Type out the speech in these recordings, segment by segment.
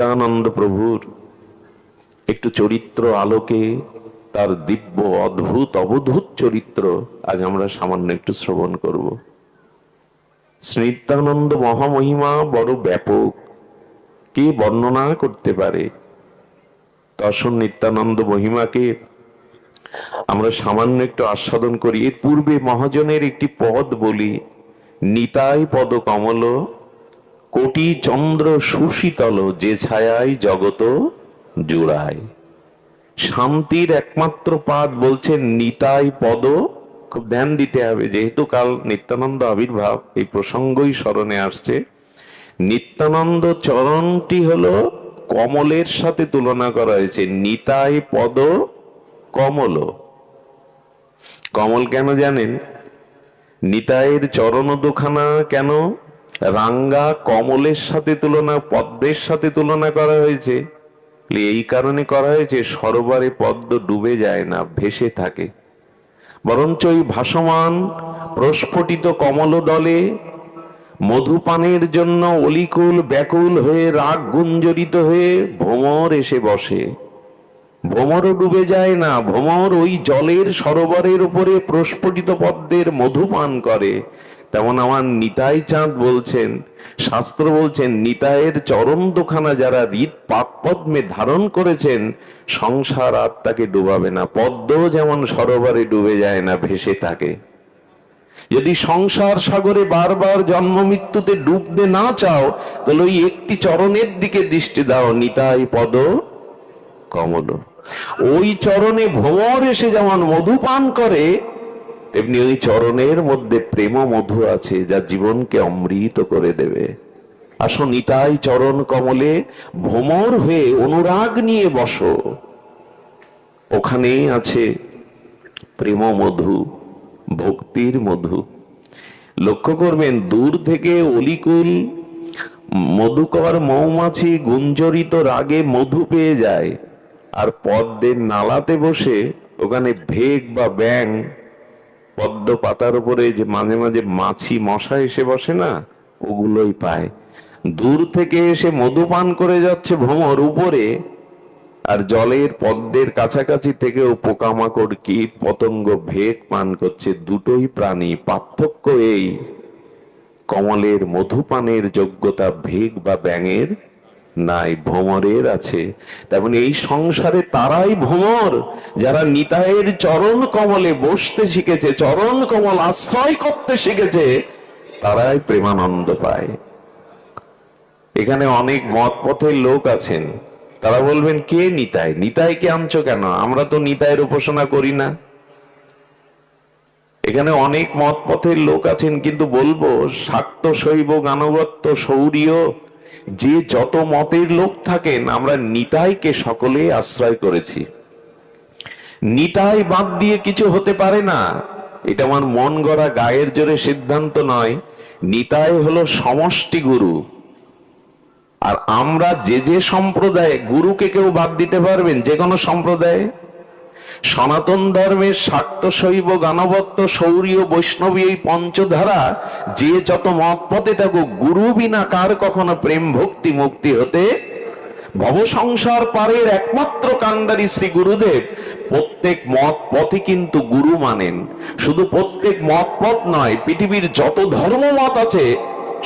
নিত্যানন্দ প্রভুর একটু চরিত্র আলোকে তার দিব্য অদ্ভুত অবধূত চরিত্র আজ আমরা সামান্য একটু শ্রবণ করব। শ্রী নিত্যানন্দ মহামহিমা বড় ব্যাপক, কে বর্ণনা করতে পারে? দর্শন নিত্যানন্দ মহিমাকে আমরা সামান্য একটু আস্বাদন করি। এর পূর্বে মহাজনের একটি পদ বলি, নিতাই পদ কমল কোটি চন্দ্র সুশীতল যে ছায়ায় জগত জুড়ায়। শান্তির একমাত্র পাদ বলছেন নিতাই পদ। খুব ধ্যান দিতে হবে, যেহেতু কাল নিত্যানন্দ আবির্ভাব, এই প্রসঙ্গই স্মরণে আসছে। নিত্যানন্দ চরণটি হলো কমলের সাথে তুলনা করা হয়েছে, নিতাই পদ কমল। কমল কেন জানেন? নিতাইয়ের চরণ দুখানা কেন রাঙ্গা কমলের সাথে তুলনা, পদ্মের সাথে তুলনা করা হয়েছে? এই কারণে করা হয়েছে, সরোবরে পদ্ম ডুবে যায় না, ভেসে থাকে। বরঞ্চ ওই ভাসমান প্রস্ফুটিত কমল দলে মধুপানের জন্য অলিকুল ব্যাকুল হয়ে রাগ গুঞ্জরিত হয়ে ভ্রমর এসে বসে। ভ্রমরও ডুবে যায় না, ভ্রমর ওই জলের সরোবরের উপরে প্রস্ফুটিত পদ্মের মধুপান করে। তেমন আমার নিতাই চাঁদ বলছেন, শাস্ত্র বলছেন, নিতাইয়ের চরণ দুখানা যারা হৃদ পাদ পদ্মে ধারণ করেছেন, সংসার আর তাকে ডুবাবে না। পদ্ম যেমন সরোবরে ডুবে যায় না, ভেসে থাকে। যদি সংসার সাগরে বারবার জন্ম মৃত্যুতে ডুবতে না চাও, তাহলে ওই একটি চরণের দিকে দৃষ্টি দাও, নিতাই পদ কমল। ওই চরণে ভ্রমর এসে যেমন মধুপান করে, তেমনি ওই চরণের মধ্যে প্রেম মধু আছে, যা জীবনকে অমৃত করে দেবে। আসো নিতাই চরণ কমলে ভ্রমর হয়ে অনুরাগ নিয়ে বসো, ওখানেই আছে প্রেম মধু, ভক্তির মধু। লক্ষ্য করবেন, দূর থেকে অলিকুল মধুকর মৌমাছি গুঞ্জরিত রাগে মধু পেয়ে যায়, আর পদ্মের নালাতে বসে ওখানে ভেগ বা ব্যাং, পদ্ম পাতার উপরে যে মাঝে মাঝে মাছি মশা এসে বসে না, ওগুলোই পায়। দূর থেকে এসে মধু পান করে যাচ্ছে ভ্রমর উপরে, আর জলের পদ্মের কাছাকাছি থেকেও পোকামাকড় কীট পতঙ্গ ভেগ পান করছে। দুটোই প্রাণী, পার্থক্য এই, কমলের মধুপানের যোগ্যতা ভেগ বা ব্যাঙের নাই, ভ্রমরের আছে। তেমন এই সংসারে তারাই ভ্রমর, যারা নিতাইয়ের চরণ কমলে বসতে শিখেছে, চরণ কমল আশ্রয় করতে শিখেছে, তারাই প্রেমানন্দ পায়। এখানে অনেক মত পথের লোক আছেন, তারা বলবেন, কে নিতাই? নিতাইকে আনছো কেন? আমরা তো নিতাইয়ের উপাসনা করি না। এখানে অনেক মত পথের লোক আছেন, কিন্তু বলবো, শাক্ত শৈব গানবত্ত সৌরীয় যে যত মতের লোক থাকেন, আমরা নিতাইকে সকলে আশ্রয় করেছি। নিতাই বাদ দিয়ে কিছু হতে পারে না, এটা আমার মন গড়া গায়ের জোরে সিদ্ধান্ত নয়। নিতাই হলো সমষ্টি গুরু। আর আমরা যে যে সম্প্রদায়ে, গুরুকে কেউ বাদ দিতে পারবেন? যে কোনো সম্প্রদায়ে। সনাতন ধর্মের শাক্ত শৈব গানবত্ত সৌরীয় বৈষ্ণবী এই পঞ্চধারা যে যত মত পথে থাকুক, গুরু বিনা কার কখনো প্রেম ভক্তি মুক্তি হতে? ভব সংসার পারের একমাত্র কান্ডারি শ্রী গুরুদেব প্রত্যেক মত পথে কিন্তু গুরু মানেন। শুধু প্রত্যেক মত পথ নয়, পৃথিবীর যত ধর্ম মত আছে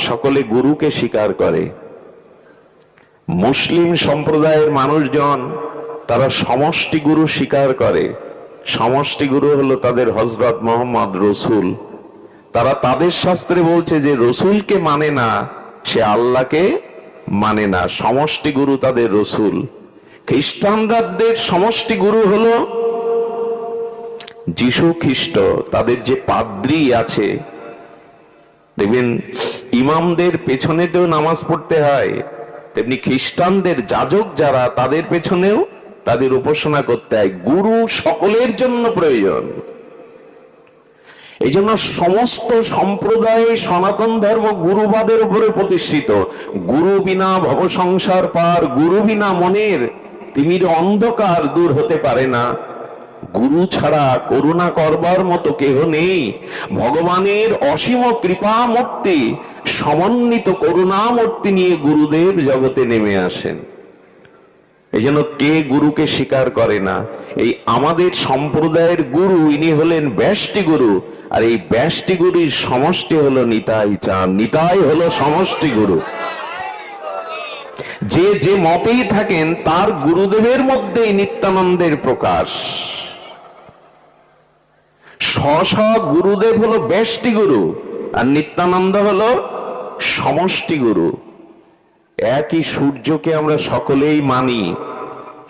সকলে গুরুকে স্বীকার করে। মুসলিম সম্প্রদায়ের মানুষজন তারা সমষ্টি গুরু স্বীকার করে। সমষ্টি গুরু হলো তাদের হযরত মুহাম্মদ রসুল। তারা তাদের শাস্ত্রে বলছে যে রসুলকে মানে না, সে আল্লাহকে মানে না। সমষ্টি গুরু তাদের রসুল। খ্রিস্টানদের সমষ্টি গুরু হলো যিশু খ্রিস্ট। তাদের যে পাদ্রী আছে, দেখবেন ইমামদের পেছনেতেও নামাজ পড়তে হয়, তেমনি খ্রিস্টানদের যাজক যারা, তাদের পেছনেও তাদের উপাসনা করতে হয়। গুরু সকলের জন্য প্রয়োজন। এই জন্য সমস্ত সম্প্রদায় সনাতন ধর্ম গুরুবাদের উপরে প্রতিষ্ঠিত। গুরু বিনা ভব সংসার পার, গুরু বিনা মনের তিমির অন্ধকার দূর হতে পারে না। গুরু ছাড়া করুণা করবার মতো কেহ নেই। ভগবানের অসীম কৃপা মূর্তি, সমন্বিত করুণা মূর্তি নিয়ে গুরুদেব জগতে নেমে আসেন। এই জন্য কে গুরুকে স্বীকার করে না? এই আমাদের সম্প্রদায়ের গুরু ইনি হলেন ব্যষ্টি গুরু, আর এই ব্যষ্টি গুরুর সমষ্টি হলো নিতাই চাঁদ। নিতাই হলো সমষ্টি গুরু। যে যে মতেই থাকেন তার গুরুদেবের মধ্যে নিত্যানন্দের প্রকাশ। স্ব গুরুদেব হলো ব্যষ্টি গুরু, আর নিত্যানন্দ হলো সমষ্টি গুরু। একই সূর্যকে আমরা সকলেই মানি।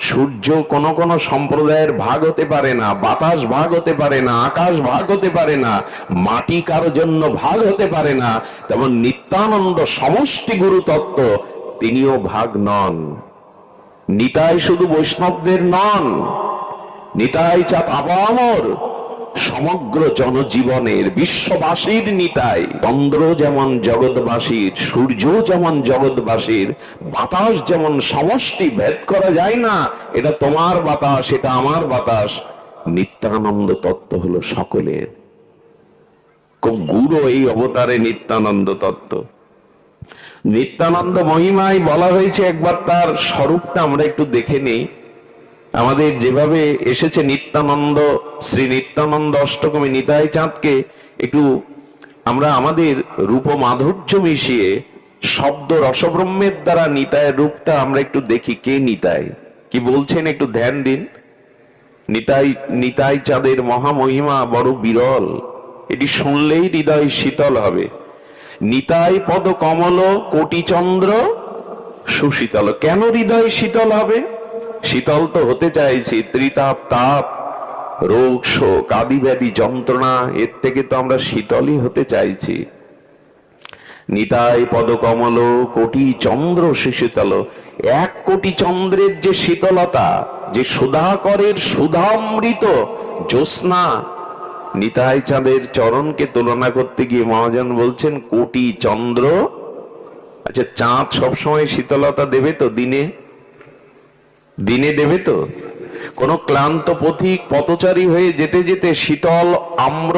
সূর্য কোন কোন সম্প্রদায়ের ভাগ হতে পারে না, বাতাস ভাগ হতে পারে না, আকাশ ভাগ হতে পারে না, মাটি কারো জন্য ভাগ হতে পারে না। তেমন নিত্যানন্দ সমষ্টি গুরু তত্ত্ব, তিনিও ভাগ নন। নিতাই শুধু বৈষ্ণবদের নন, নিতাই চাঁদ আপামর সমগ্র জনজীবনের, বিশ্ববাসীর নিতাই। চন্দ্র যেমন জগৎবাসীর, সূর্য যেমন জগৎবাসীর, বাতাস যেমন সমষ্টি, ভেদ করা যায় না এটা তোমার বাতাস এটা আমার বাতাস। নিত্যানন্দ তত্ত্ব হলো সকলের। খুব গুরু এই অবতারে নিত্যানন্দ তত্ত্ব। নিত্যানন্দ মহিমায় বলা হয়েছে, একবার তার স্বরূপটা আমরা একটু দেখে নেই। আমাদের যেভাবে এসেছে নিত্যানন্দ, শ্রী নিত্যানন্দ অষ্টকমী নিতাই চাঁদকে একটু আমরা আমাদের রূপ মাধুর্য মিশিয়ে শব্দ রসব্রহ্মের দ্বারা নিতাইয়ের রূপটা আমরা একটু দেখি। কে নিতাই, কি বলছেন একটু ধ্যান দিন। নিতাই নিতাই চাঁদের মহামহিমা বড় বিরল, এটি শুনলেই হৃদয় শীতল হবে। নিতাই পদ কমল কোটি চন্দ্র সুশীতল। কেন হৃদয় শীতল হবে? শীতল তো হতে চাইছি, ত্রিতাপ তাপ রোগ শোক আদি ব্যাধি যন্ত্রণা, এর থেকে তো আমরা শীতলই হতে চাইছি। নিতাই পদ কমল কোটি চন্দ্র সুশীতল। 1 কোটি চন্দ্রের যে শীতলতা, যে সুধাকরের সুধামৃত জ্যোৎস্না, নিতাই চাঁদের চরণকে তুলনা করতে গিয়ে মহাজন বলছেন কোটি চন্দ্র। আচ্ছা, চাঁদ সবসময় শীতলতা দেবে তো? দিনে দিনে দেবে তো? কোন ক্লান্ত পথিক পথচারী হয়ে যেতে যেতে শীতল আম্র,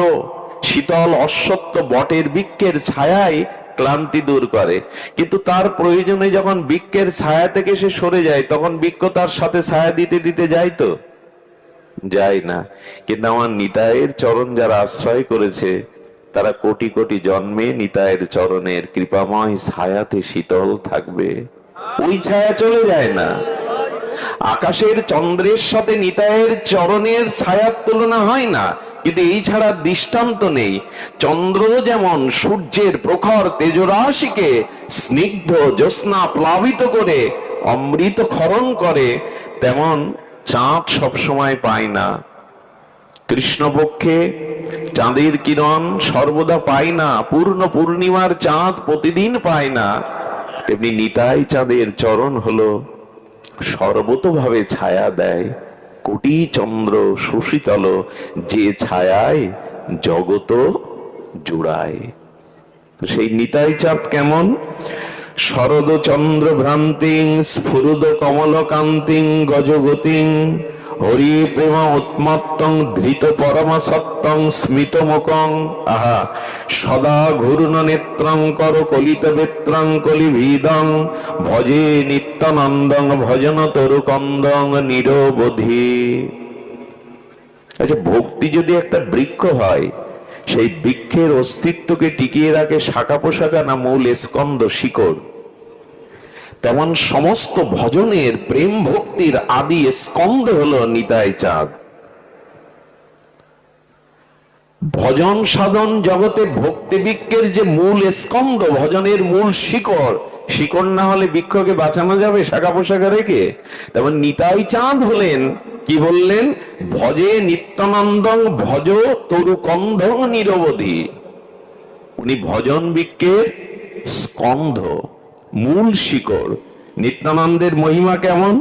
শীতল অশ্বত্থ বটের বৃক্ষের ছায়ায় ক্লান্তি দূর করে, কিন্তু তার প্রয়োজনে যখন বৃক্ষের ছায়া থেকে সে সরে যায়, তখন বৃক্ষ তার সাথে ছায়া দিতে দিতে যায় তো? যায় না। কিন্তু আমার নিতাইয়ের চরণ যারা আশ্রয় করেছে, তারা কোটি কোটি জন্মে নিতাইয়ের চরণের কৃপাময় ছায়াতে শীতল থাকবে। ওই ছায়া চলে যায় না। আকাশের চন্দ্রের সাথে নিতাইয়ের চরণের ছায়ার তুলনা হয় না, কিন্তু এই ছাড়া দৃষ্টান্ত নেই। চন্দ্র যেমন সূর্যের প্রখর তেজরাশিকে স্নিগ্ধ জ্যোৎস্না প্লাবিত করে অমৃত ক্ষরণ করে, তেমন চাঁদ সবসময় পায় না। কৃষ্ণপক্ষে চাঁদের কিরণ সর্বদা পায় না, পূর্ণ পূর্ণিমার চাঁদ প্রতিদিন পায় না। তেমনি নিতাই চাঁদের চরণ হলো সর্বতভাবে ছায়া দেয়, কোটি চন্দ্র সুশীতল, যে ছায়ায় জগত জুড়ায়। সেই নিতাই চাঁদ কেমন? শরদ চন্দ্র ভ্রান্তিং স্ফুরুদ কমল কান্তিং গজগতিং হরি প্রেম উন্মত্তং ধৃত পরম সত্যং স্মিত মুখং। আহা, সদা ঘূর্ণ নেত্রং কর কলিত বেত্রং কলিভিদং ভজে নিত্যানন্দং ভজন তরু কন্দং নিরবধি। আচ্ছা, ভক্তি যদি একটা বৃক্ষ হয়, সেই বৃক্ষের অস্তিত্বকে টিকিয়ে রাখে শাখা পোশাখা না মূল স্কন্দ শিকড়, তেমন সমস্ত ভজনের প্রেম ভক্তির আদি স্কন্দ হলো নিতাই চাঁদ। ভজন সাধন জগতে ভক্তি বৃক্ষের যে মূল স্কন্দ, ভজনের মূল শিকড়, শিকড় না হলে বৃক্ষকে বাঁচানো যাবে শাখা পোশাখা রেখে? তেমন নিতাই চাঁদ হলেন, কি বললেন? ভজে নিত্যানন্দং ভজ তরু কন্ধং নিরবধি। উনি ভজন বৃক্ষের স্কন্ধ, মূল শিকড়। নিত্যানন্দের মহিমা কেমন?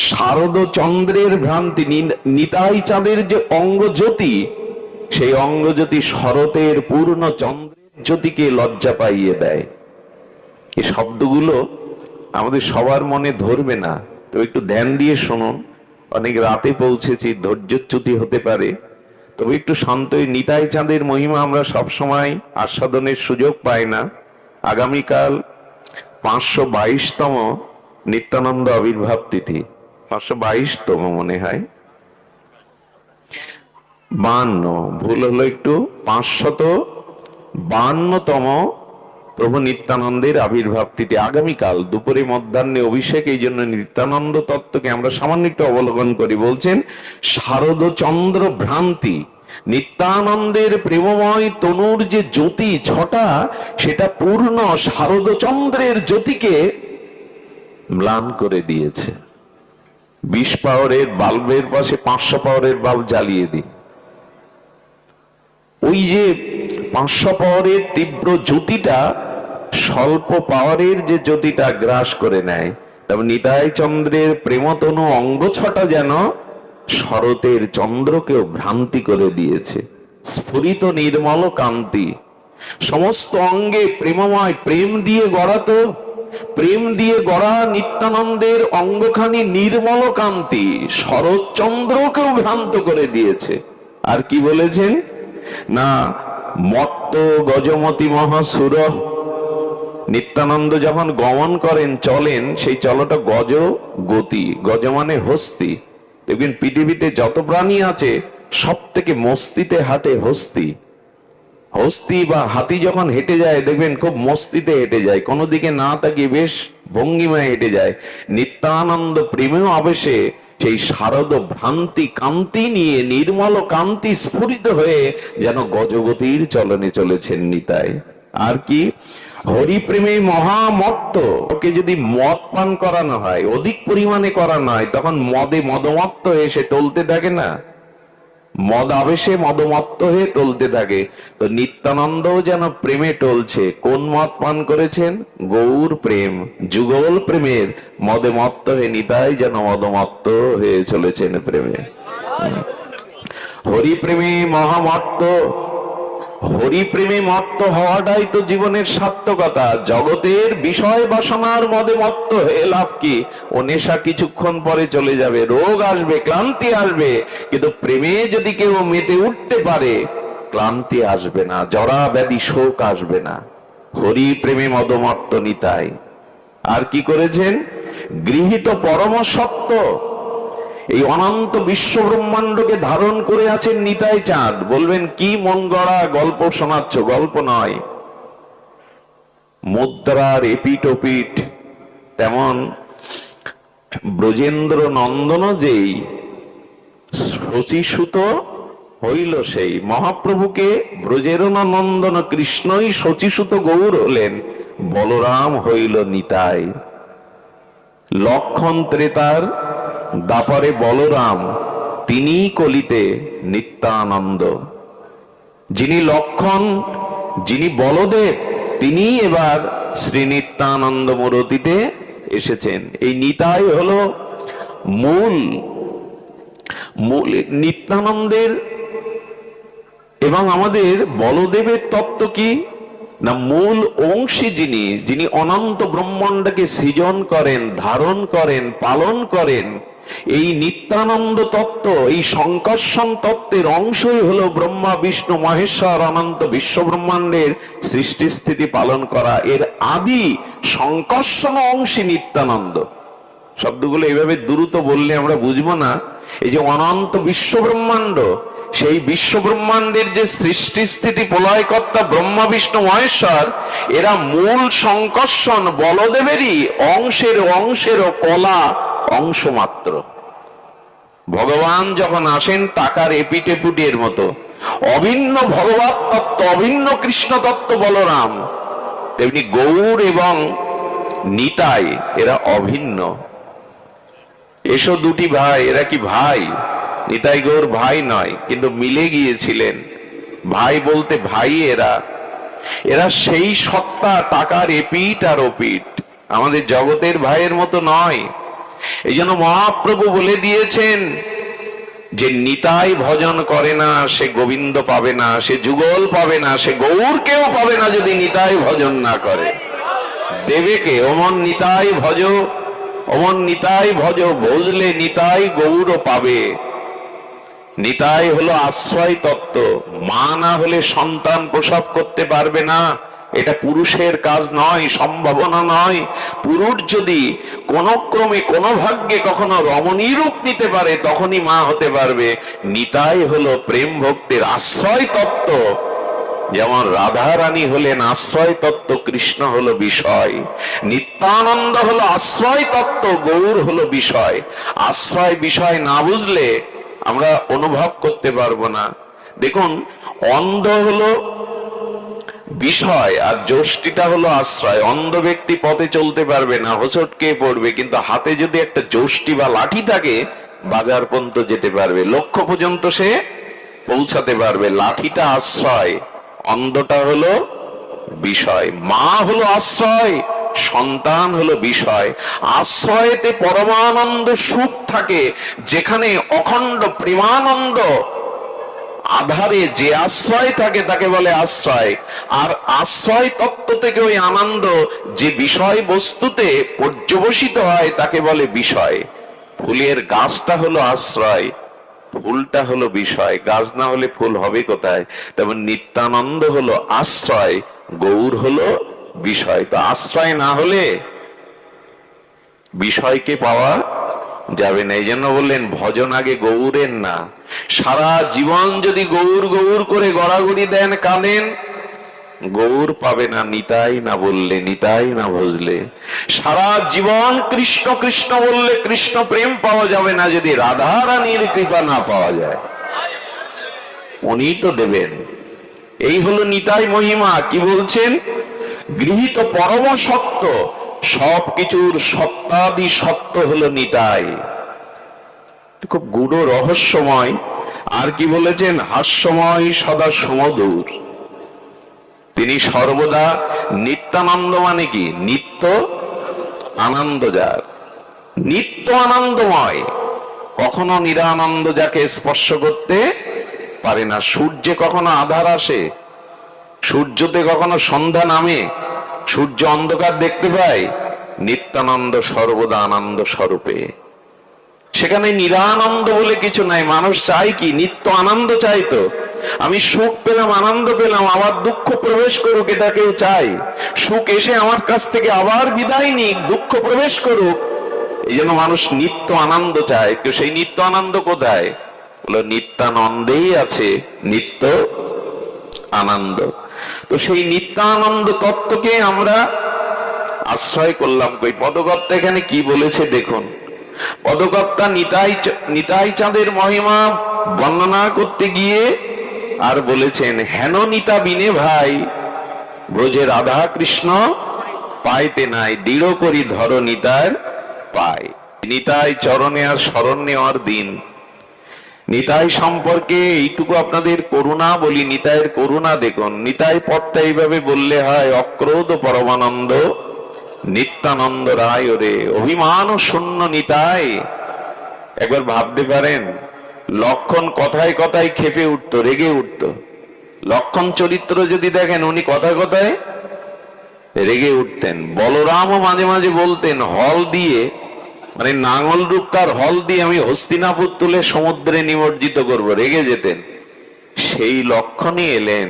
শারদ চন্দ্রের ভ্রান্তি, নিতাই চাঁদের যে অঙ্গজ্যোতি, সেই অঙ্গজ্যোতি শরতের পূর্ণ চন্দ্রের জ্যোতিকে লজ্জা পাইয়ে দেয়। এই শব্দগুলো আমাদের সবার মনে ধরবে না, তো একটু ধ্যান দিয়ে শুনুন। অনেক রাতে পৌঁছেছি, ধৈর্যচ্যুতি হতে পারে, তবে একটু শান্ত। নিতাই চাঁদের মহিমা আমরা সবসময় আস্বাদনের সুযোগ পাই না। আগামীকাল 522তম নিত্যানন্দ আবির্ভাব তিথি। 522তম মনে হয়, 52, ভুল হলো একটু, 552তম প্রভু নিত্যানন্দের আবির্ভাব তিথি আগামীকাল দুপুরে মধ্যাহ্নে অভিষেক। এই জন্য নিত্যানন্দ তত্ত্বকে আমরা সামান্য একটু অবলোকন করি। বলছেন শারদচন্দ্র ভ্রান্তি, নিত্যানন্দের প্রেমময় তনুর যে জ্যোতি ছটা, সেটা পূর্ণ শারদচন্দ্রের জ্যোতিকে ম্লান করে দিয়েছে। 20 পাওয়ারের বাল্বের পাশে 500 পাওয়ারের বাল্ব জ্বালিয়ে দিই, ওই যে 500 পাওয়ারের তীব্র জ্যোতিটা স্বল্প পাওয়ারের যে জ্যোতিটা গ্রাস করে নেয়। তবে নিতাই চন্দ্রের প্রেমতনু অঙ্গ ছটা যেন শরতের চন্দ্রকেও ভ্রান্তি করে দিয়েছে। স্ফুরিত নির্মল কান্তি, সমস্ত অঙ্গে প্রেমময়, প্রেম দিয়ে গড়া, তো প্রেম দিয়ে গড়া নিত্যানন্দের অঙ্গখানি নির্মল কান্তি শরৎ চন্দ্রকেও ভ্রান্ত করে দিয়েছে। আর কি বলেছেন না, মত্ত গজমতি মহাসুর, নিত্যানন্দ যখন গমন করেন, চলেন, সেই চলটা গজ গতি, গজ মানে হস্তি। দেখবেন পৃথিবীতে যত প্রাণী আছে সব থেকে মস্তিতে হাঁটে হস্তি। হস্তি বা হাতি যখন হেঁটে যায় দেখবেন খুব মস্তিতে হেঁটে যায়, কোনো দিকে না তাকিয়ে বেশ ভঙ্গিমায় হেঁটে যায়। নিত্যানন্দ প্রেমেও আবেশে সেই শারদ ভ্রান্তি কান্তি নিয়ে নির্মল কান্তি স্ফুরিত হয়ে যেন গজগতির চলনে চলেছেন নিতাই। আর কি, হরিপ্রেমে মহামত্ত, ওকে যদি মদ পান করানো হয়, অধিক পরিমাণে করানো হয়, তখন মদে মদমত্ত হয়ে সে টলতে থাকে না, মদ আবেশে মদমত্ত হয়ে টলতে থাকে। তো নিত্যানন্দও যেন প্রেমে টলছে। কোন মদ পান করেছেন? গৌর প্রেম, যুগল প্রেমের মদে মত্ত হয়ে নিতাই যেন মদমত্ত হয়ে চলেছেন প্রেমে। হরি প্রেমে মহামত্ত, হরি প্রেমে মত্ত হওয়াটাই তো জীবনের সার্থকতা। জগতের বিষয় বাসনার মদে মত্ত হয়ে লাভ কি? ও নেশা কিছুক্ষণ পরে চলে যাবে, রোগ আসবে, ক্লান্তি আসবে, কিন্তু প্রেমে যদি কেউ মেতে উঠতে পারে, ক্লান্তি আসবে না, জরা ব্যাধি শোক আসবে না। হরি প্রেমে মদমত্ত নিতাই। আর কি করেছেন? গৃহীত পরম সত্য, এই অনন্ত বিশ্ব ব্রহ্মাণ্ডকে ধারণ করে আছেন নিতাই চাঁদ। বলবেন কি মন গড়া গল্প শোনাচ্ছ? গল্প নয়, মুদ্রার এপিট ওপিট। তেমন ব্রজেন্দ্র নন্দন যেই শশীসুত হইল, সেই মহাপ্রভুকে ব্রজের নন্দন কৃষ্ণই শচীসুত গৌর হলেন, বলরাম হইল নিতাই। লক্ষণ ত্রেতার দাপরে বলরাম, তিনি কলিতে নিত্যানন্দ। যিনি লক্ষণ, যিনি বলদেব, তিনি এবার শ্রী নিত্যানন্দ মূরতিতে এসেছেন। এই নিতাই হলো মূল নিত্যানন্দের এবং আমাদের বলদেবের তত্ত্ব কি না, মূল অংশী যিনি, যিনি অনন্ত ব্রহ্মাণ্ডকে সৃজন করেন, ধারণ করেন, পালন করেন। এই নিত্যানন্দ তত্ত্ব, এই সংকর্ষণ তত্ত্বের অংশই হলো ব্রহ্মা বিষ্ণু মহেশ্বর অনন্ত বিশ্ব ব্রহ্মাণ্ডের সৃষ্টি স্থিতি পালন করা। এর আদি সংকর্ষণ অংশী নিত্যানন্দ। শব্দগুলো এইভাবে দ্রুত বললে আমরা বুঝবো না। এই যে অনন্ত বিশ্ব ব্রহ্মাণ্ড, সেই বিশ্ব ব্রহ্মাণ্ডের যে সৃষ্টি স্থিতি প্রলয়কর্তা ব্রহ্মা বিষ্ণু মহেশ্বর, এরা মূল সংকর্ষণ বলদেবেরই অংশের কলা অংশ মাত্র। ভগবান যখন আসেন টাকার এপিটেপুটের মতো, অভিন্ন ভগবত তত্ত্ব, অভিন্ন কৃষ্ণ তত্ত্ব বলরাম, তেমনি গৌর এবং নিতাই এরা অভিন্ন। এসো দুটি ভাই, এরা কি ভাই? নিতাই গৌর ভাই নয়, কিন্তু মিলে গিয়েছিলেন। ভাই বলতে ভাই এরা সেই সত্তা, টাকার এপিট আর ওপিট, আমাদের জগতের ভাইয়ের মতো নয়। এই জন্য মহাপ্রভু বলে দিয়েছেন যে নিতাই ভজন করে না সে গোবিন্দ পাবে না, সে যুগল পাবে না, সে গৌরকেও পাবে না যদি নিতাই ভজন না করে। দেবেকে অমন নিতাই ভজ, অমন নিতাই ভজ, ভজলে নিতাই গৌর পাবে। নিতাই হলো আশ্রয় তত্ত্ব। মা না হলে সন্তান প্রসব করতে পারবে না, এটা পুরুষের কাজ নয়, সম্ভাবনা নয়। পুরুষ যদি কোনো ক্রমে কোনো ভাগ্যে কখনো রমণী রূপ নিতে পারে তখনই মা হতে পারবে। নিতাই হলো প্রেম ভক্তির আশ্রয় তত্ত্ব। যেমন রাধা রানী হলেন আশ্রয় তত্ত্ব, কৃষ্ণ হলো বিষয়। নিত্যানন্দ হলো আশ্রয় তত্ত্ব, গৌর হলো বিষয়। আশ্রয় বিষয় না বুঝলে আমরা অনুভব করতে পারবো না। দেখুন, অন্ধ হলো বিষয় আর যষ্টিটা হলো আশ্রয়। অন্ধ ব্যক্তি পথে চলতে পারবে না, হোঁচট খেয়ে পড়বে, কিন্তু হাতে যদি একটা যষ্টি বা লাঠি থাকে বাজার পর্যন্ত যেতে পারবে, লক্ষ্য পর্যন্ত সে পৌঁছাতে পারবে। লাঠিটা আশ্রয়, অন্ধটা হলো বিষয়। মা হলো আশ্রয়, সন্তান হলো বিষয়। আশ্রয়েতে পরমানন্দ সুখ থাকে, যেখানে অখণ্ড প্রেমানন্দ আধারে যে আশ্রয় থাকে তাকে বলে আশ্রয়। আর আশ্রয় তত্ত্ব থেকে ওই আনন্দ যে বিষয় বস্তুতে পর্যবসিত হয় তাকে বলে বিষয়। ফুলের গাছটা হলো আশ্রয়, ফুলটা হলো বিষয়। গাছ না হলে ফুল হবে কোথায়? তেমন নিত্যানন্দ হলো আশ্রয়, গৌর হলো বিষয়। তো আশ্রয় না হলে বিষয়কে পাওয়া যাবে না। এই জন্য বললেন ভজন আগে গৌরের না। সারা জীবন যদি গৌর গৌর করে গড়াগড়ি দেন, কাঁদেন, গৌর পাবে না নিতাই না বললে, নিতাই না ভজলে। সারা জীবন কৃষ্ণ কৃষ্ণ বললে কৃষ্ণ প্রেম পাওয়া যাবে না যদি রাধা রানীর কৃপা না পাওয়া যায়। উনি তো দেবেন। এই হলো নিতাই মহিমা। কি বলছেন? গৃহীত পরম সত্য, সবকিছুর সত্তাদি সত্য হলো নিতাই। খুব গূঢ় রহস্যময়। আর কি বলেছেন? হাস্যময় সদা সমদূর। তিনি সর্বদা নিত্যানন্দ। মানে কি? নিত্য আনন্দ যার, নিত্য আনন্দময়, কখনো নিরানন্দ যাকে স্পর্শ করতে পারে না। সূর্যে কখনো আধার আসে? সূর্যতে কখনো সন্ধ্যা নামে? সূর্য অন্ধকার দেখতে পায়? নিত্যানন্দ সর্বদা আনন্দ স্বরূপে। সেখানে নিরানন্দ বলে কিছু নাই। মানুষ চাই কি? নিত্য আনন্দ চাই। তো আমি সুখ পেলাম, আনন্দ পেলাম, আবার দুঃখ প্রবেশ করুক, এটা কেউ চাই? সুখ এসে আমার কাছ থেকে আবার বিদায় নিক, দুঃখ প্রবেশ করুক, এই জন্য মানুষ নিত্য আনন্দ চায়। কেউ সেই নিত্য আনন্দ কোথায়? বলো নিত্যানন্দেই আছে নিত্য আনন্দ। তো সেই নিত্যানন্দ তত্ত্বকে আমরা আশ্রয় করলাম। কই পদকর্তা এখানে কি বলেছে দেখুন। পদকর্তা নিতাই চাঁদের মহিমা বর্ণনা করতে গিয়ে আর বলেছেন, হেন নিতা বিনে ভাই ব্রজে রাধা কৃষ্ণ পাইতে নাই, দৃঢ় করি ধর নিতার পায়। নিতাই চরণে আর শরণ নেওয়ার দিন। নিতাই সম্পর্কে এইটুকু আপনাদের করুণা বলি। নিতাইয়ের করুণা দেখুন। নিতাই পদটা এইভাবে বললে হয়, অক্রোধ পরমানন্দ নিত্যানন্দ রায় রে অভিমান শূন্য নিতাই। একবার ভাবতে পারেন, লক্ষণ কথায় কথায় খেপে উঠতো, রেগে উঠতো। লক্ষণ চরিত্র যদি দেখেন, উনি কথায় কথায় রেগে উঠতেন। বলরামও মাঝে মাঝে বলতেন, হল দিয়ে, মানে নাঙল রূপ তার, হল দিয়ে আমি হস্তিনাপুর তুলে সমুদ্রে নিমজ্জিত করব, রেগে যেতেন। সেই লক্ষণই এলেন,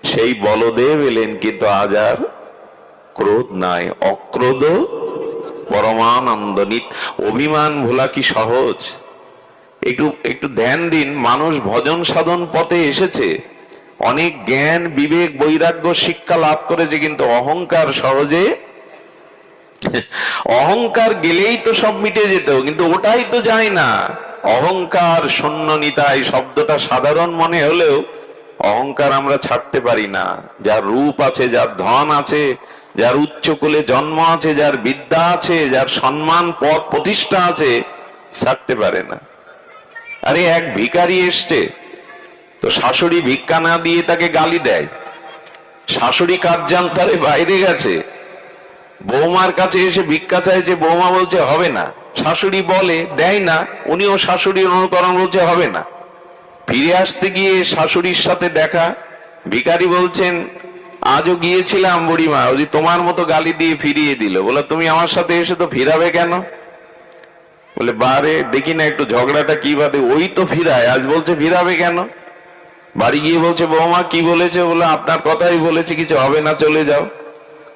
সেই বলদেব এলেন, কিন্তু আজ আর ক্রোধ নাই, অক্রোধ পরমানন্দ। অভিমান ভোলা কি সহজ? একটু একটু ধ্যান দিন। মানুষ ভজন সাধন পথে এসেছে, অনেক জ্ঞান বিবেক বৈরাগ্য শিক্ষা লাভ করেছে, কিন্তু অহংকার সহজে, অহংকার গেলেই তো সব মিটে যেত, কিন্তু ওটাই তো যায় না। অহংকার শূন্য নিতাই শব্দটা সাধারণ মনে হলেও অহংকার আমরা ছাড়তে পারি না। যার রূপ আছে, যার ধন আছে, যার উচ্চ কুলে জন্ম আছে, যার বিদ্যা আছে, যার সম্মান পদ প্রতিষ্ঠা আছে, ছাড়তে পারে না। আরে এক ভিখারি এসছে, তো শাশুড়ি ভিক্ষা না দিয়ে তাকে গালি দেয়। শাশুড়ি কার্যান্তরে বাইরে গেছে, বৌমার কাছে এসে ভিক্ষা চাইছে, বৌমা বলছে হবে না। শাশুড়ি বলে, দেয় না, উনিও শাশুড়ির অনুকরণ, বলছে হবে না। ফিরে আসতে গিয়ে শাশুড়ির সাথে দেখা। ভিখারি বলছেন, আজও গিয়েছিলাম বুড়িমা, ওই তোমার মতো গালি দিয়ে ফিরিয়ে দিল। বলে, তুমি আমার সাথে এসে তো ফিরাবে কেন? বলে, বারে দেখি না একটু ঝগড়াটা কি বাদে, ওই তো ফিরায়, আজ বলছে ফিরাবে কেন? বাড়ি গিয়ে বলছে বৌমা কি বলেছে, বলে আপনার কথাই বলেছে, কিছু হবে না, চলে যাও।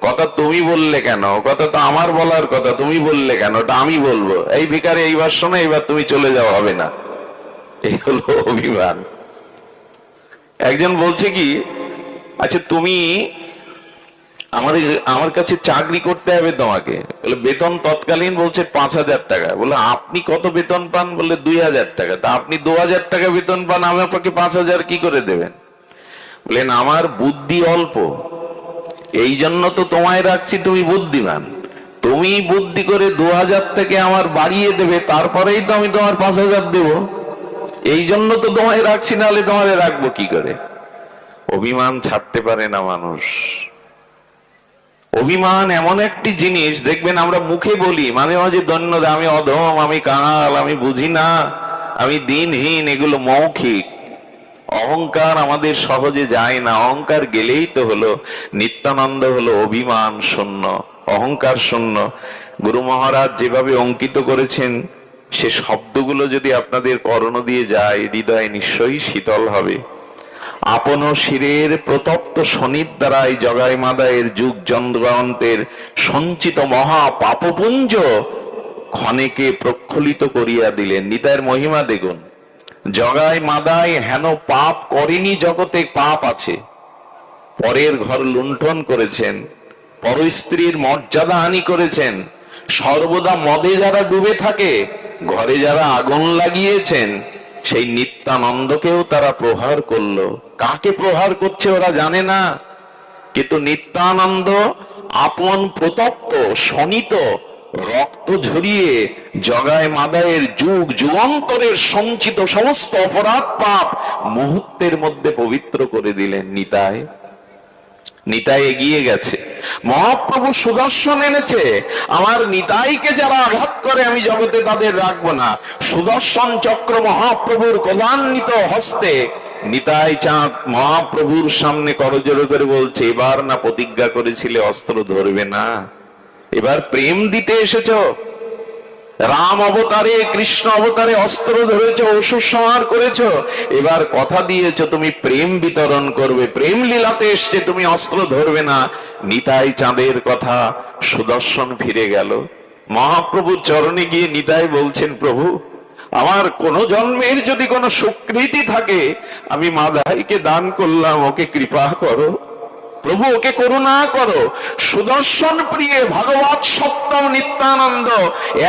কথা তুমি বললে কেন? কথা তো আমার বলার কথা, তুমি বললে কেন? ওটা আমি বলবো। এই ভিখারি এইবার শোনো, এইবার তুমি চলে যাও, হবে না। এই হলো অভিমান। একজন বলছে কি, আচ্ছা তুমি আমার কাছে চাকরি করতে হবে তোমাকে। বলে বেতন তৎকালীন বলছে 5,000 টাকা। বলে আপনি কত বেতন পান? বলে 2,000 টাকা। তা আপনি 2,000 টাকা বেতন পান, আমি আপনাকে 5,000 কি করে দেবেন? বলেন আমার বুদ্ধি অল্প, এই জন্য তো তোমায় রাখছি, তুমি বুদ্ধিমান। তুমি বুদ্ধি করে 2,000 থেকে আমার বাড়িয়ে দেবে, তারপরেই তো আমি তোমার 5,000 দেব। এই জন্য তো তোমায় রাখছি, নাহলে তোমারে রাখবো কি করে? অভিমান ছাড়তে পারে না মানুষ। অভিমান এমন একটি জিনিস, দেখবেন আমরা মুখে বলি মাঝে মাঝে ধন্যবাদ, আমি অধম, আমি কাঙাল, আমি বুঝি না, আমি দিনহীন, এগুলো মৌখিক। অহংকার আমাদের সহজে যায় না। অহংকার গেলেই তো হলো নিত্যানন্দ, হলো অভিমান শূন্য, অহংকার শূন্য। গুরু মহারাজ যেভাবে অঙ্কিত করেছেন, সে শব্দগুলো যদি আপনাদের কর্ণ দিয়ে যায়, হৃদয় নিশ্চয়ই শীতল হবে। আপন শিরের প্রতপ্ত শনির দ্বারাই জগাই মাদায়ের যুগ যন্ত্রান্তের সঞ্চিত মহা পাপপুঞ্জ ক্ষণেকে প্রক্ষলিত করিয়া দিলেন। নিতাইয়ের মহিমা দেখুন। জগাই মাদায় হেন পাপ করেনি, জগতে পাপ আছে। পরের ঘর লুণ্ঠন করেছেন, পর স্ত্রীর মর্যাদা হানি করেছেন, সর্বদা মদে যারা ডুবে থাকে, ঘরে যারা আগুন লাগিয়েছেন, সেই নিত্যানন্দকেও তারা প্রহার করলো। কাকে প্রহার করছে ওরা জানে না, কিন্তু নিত্যানন্দ আপন প্রতপ্ত শনিত রক্ত ঝরিয়ে জগায় মাদায়ের যুগ যুগান্তরের সঞ্চিত সমস্ত অপরাধ পাপ মুহূর্তের মধ্যে পবিত্র করে দিলেন। নিতাই এগিয়ে গেছে, মহাপ্রভু সুদর্শন এনেছে। আমার নিতাইকে যারা আঘাত করে আমি জগতে তাদের রাখবো না। সুদর্শন চক্র মহাপ্রভুর ক্রোধান্বিত হস্তে নিতাই চাঁদ মহাপ্রভুর সামনে করজোড়ে করে বলছে, এবার না প্রতিজ্ঞা করেছিলে অস্ত্র ধরবে না, এবার প্রেম দিতে এসেছো। রাম অবতারে কৃষ্ণ অবতারে অস্ত্র ধরেছো, অসুর সংহার করেছো, এবার কথা দিয়েছো তুমি প্রেম বিতরণ করবে, প্রেম লীলাতে এসছে, তুমি অস্ত্র ধরবে না। নিতাই চাঁদের কথা সুদর্শন ফিরে গেল। মহাপ্রভুর চরণে গিয়ে নিতাই বলছেন, প্রভু আমার কোন জন্মের যদি কোনো সুকৃতি থাকে, আমি মাদাইকে দান করলাম, ওকে কৃপা করো প্রভু, ওকে করুণা করো। সুদর্শন প্রিয়ে ভগবৎ সত্যম নিত্যানন্দ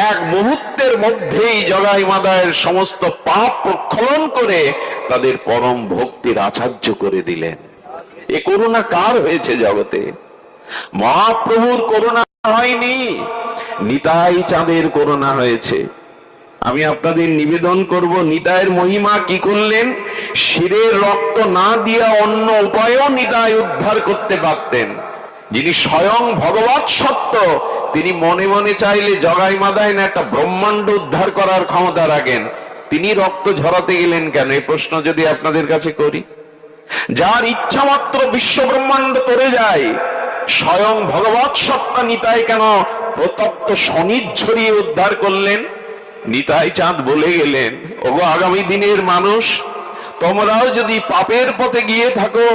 এক মুহূর্তের মধ্যেই জগাই মাদায়ের সমস্ত পাপ প্রক্ষালন করে তাদের পরম ভক্তির আচার্য করে দিলেন। এ করুণা কার হয়েছে জগতে? মহাপ্রভুর করুণা হয়নি, নিতাই চাঁদের করুণা হয়েছে। আমি আপনাদের নিবেদন করব, নিতাইয়ের মহিমা কি করলেন। শিরের রক্ত না দিয়া অন্য উপায়েও নিতাই উদ্ধার করতে পারতেন। যিনি স্বয়ং ভগবৎ সত্য, তিনি মনে মনে চাইলে জগাই মাদায় না একটা ব্রহ্মাণ্ড উদ্ধার করার ক্ষমতা রাখেন। তিনি রক্ত ঝরাতে গেলেন কেন? এই প্রশ্ন যদি আপনাদের কাছে করি। যার ইচ্ছা মাত্র বিশ্ব ব্রহ্মাণ্ড তরে যায়, স্বয়ং ভগবৎ সত্তা নিতাই কেন প্রতপ্ত শনির ঝরিয়ে উদ্ধার করলেন? নিতাই চাঁদ বলে গেলেন, ওগো আগামী দিনের মানুষ, তোমরাও যদি পাপের পথে গিয়ে থাকো,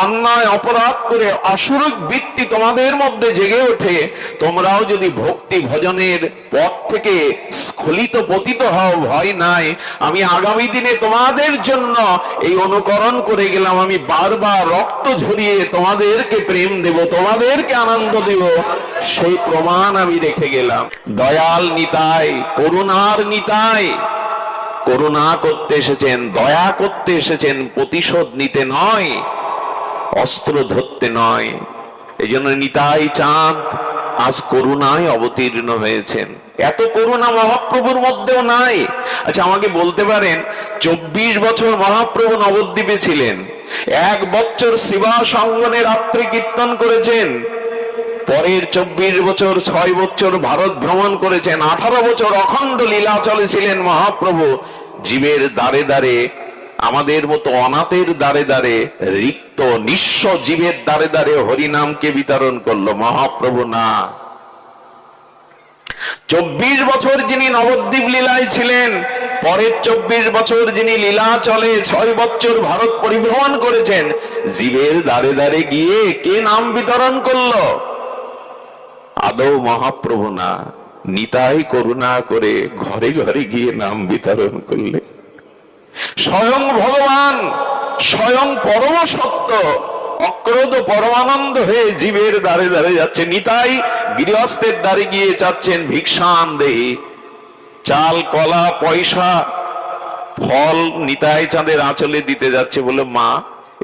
অন্যায় অপরাধ করে অসুরক বৃত্তি তোমাদের মধ্যে জেগে ওঠে, তোমরাও যদি ভক্তি ভজনের পথ থেকে স্খলিত পতিত হও, ভয় নাই। আমি আগামী দিনে তোমাদের জন্য এই অনুকরণ করে গেলাম। আমি বারবার রক্ত ঝরিয়ে তোমাদেরকে প্রেম দেব, তোমাদেরকে আনন্দ দেব, সেই প্রমাণ আমি রেখে গেলাম। দয়াল নিতাই, করুণার নিতাই, করুণা করতে এসেছেন, দয়া করতে এসেছেন, প্রতিশোধ নিতে নয়, অস্ত্র ধরতে নয়। এই জন্য নিতাই চাঁদ আজ করুণায় অবতীর্ণ হয়েছেন। এত করুণা মহাপ্রভুর মধ্যেও নাই। আচ্ছা আমাকে বলতে পারেন, 24 বছর মহাপ্রভু নবদ্বীপে ছিলেন, 1 বছর শ্রীবাস অঙ্গনে রাত্রি কীর্তন করেছেন, পরের 24 বছর 6 বছর ভারত ভ্রমণ করেছেন, 18 বছর অখণ্ড লীলা চলেছিলেন মহাপ্রভু। জীবের দ্বারে দ্বারে, আমাদের মতো অনাথের দ্বারে দ্বারে, রিক্ত নিঃস্ব জীবের দ্বারে দ্বারে হরিনামকে বিতরণ করলো মহাপ্রভু না। 24 বছর যিনি নবদ্বীপ লীলায় ছিলেন, পরের 24 বছর যিনি লীলা চলে 6 বছর ভারত পরিভ্রমণ করেছেন, জীবের দ্বারে দ্বারে গিয়ে কে নাম বিতরণ করলো? আদৌ মহাপ্রভু না, নিতাই করুণা করে ঘরে ঘরে গিয়ে নাম বিতরণ করলে। স্বয়ং ভগবান, স্বয়ং পরম সত্য অক্রোধ পরমানন্দ হয়ে জীবের দ্বারে দ্বারে যাচ্ছে। নিতাই গৃহস্থের দ্বারে গিয়ে চাচ্ছেন ভিক্ষান দেহি, চাল কলা পয়সা ফল নিতাই চাঁদের আঁচলে দিতে যাচ্ছে। বলে মা,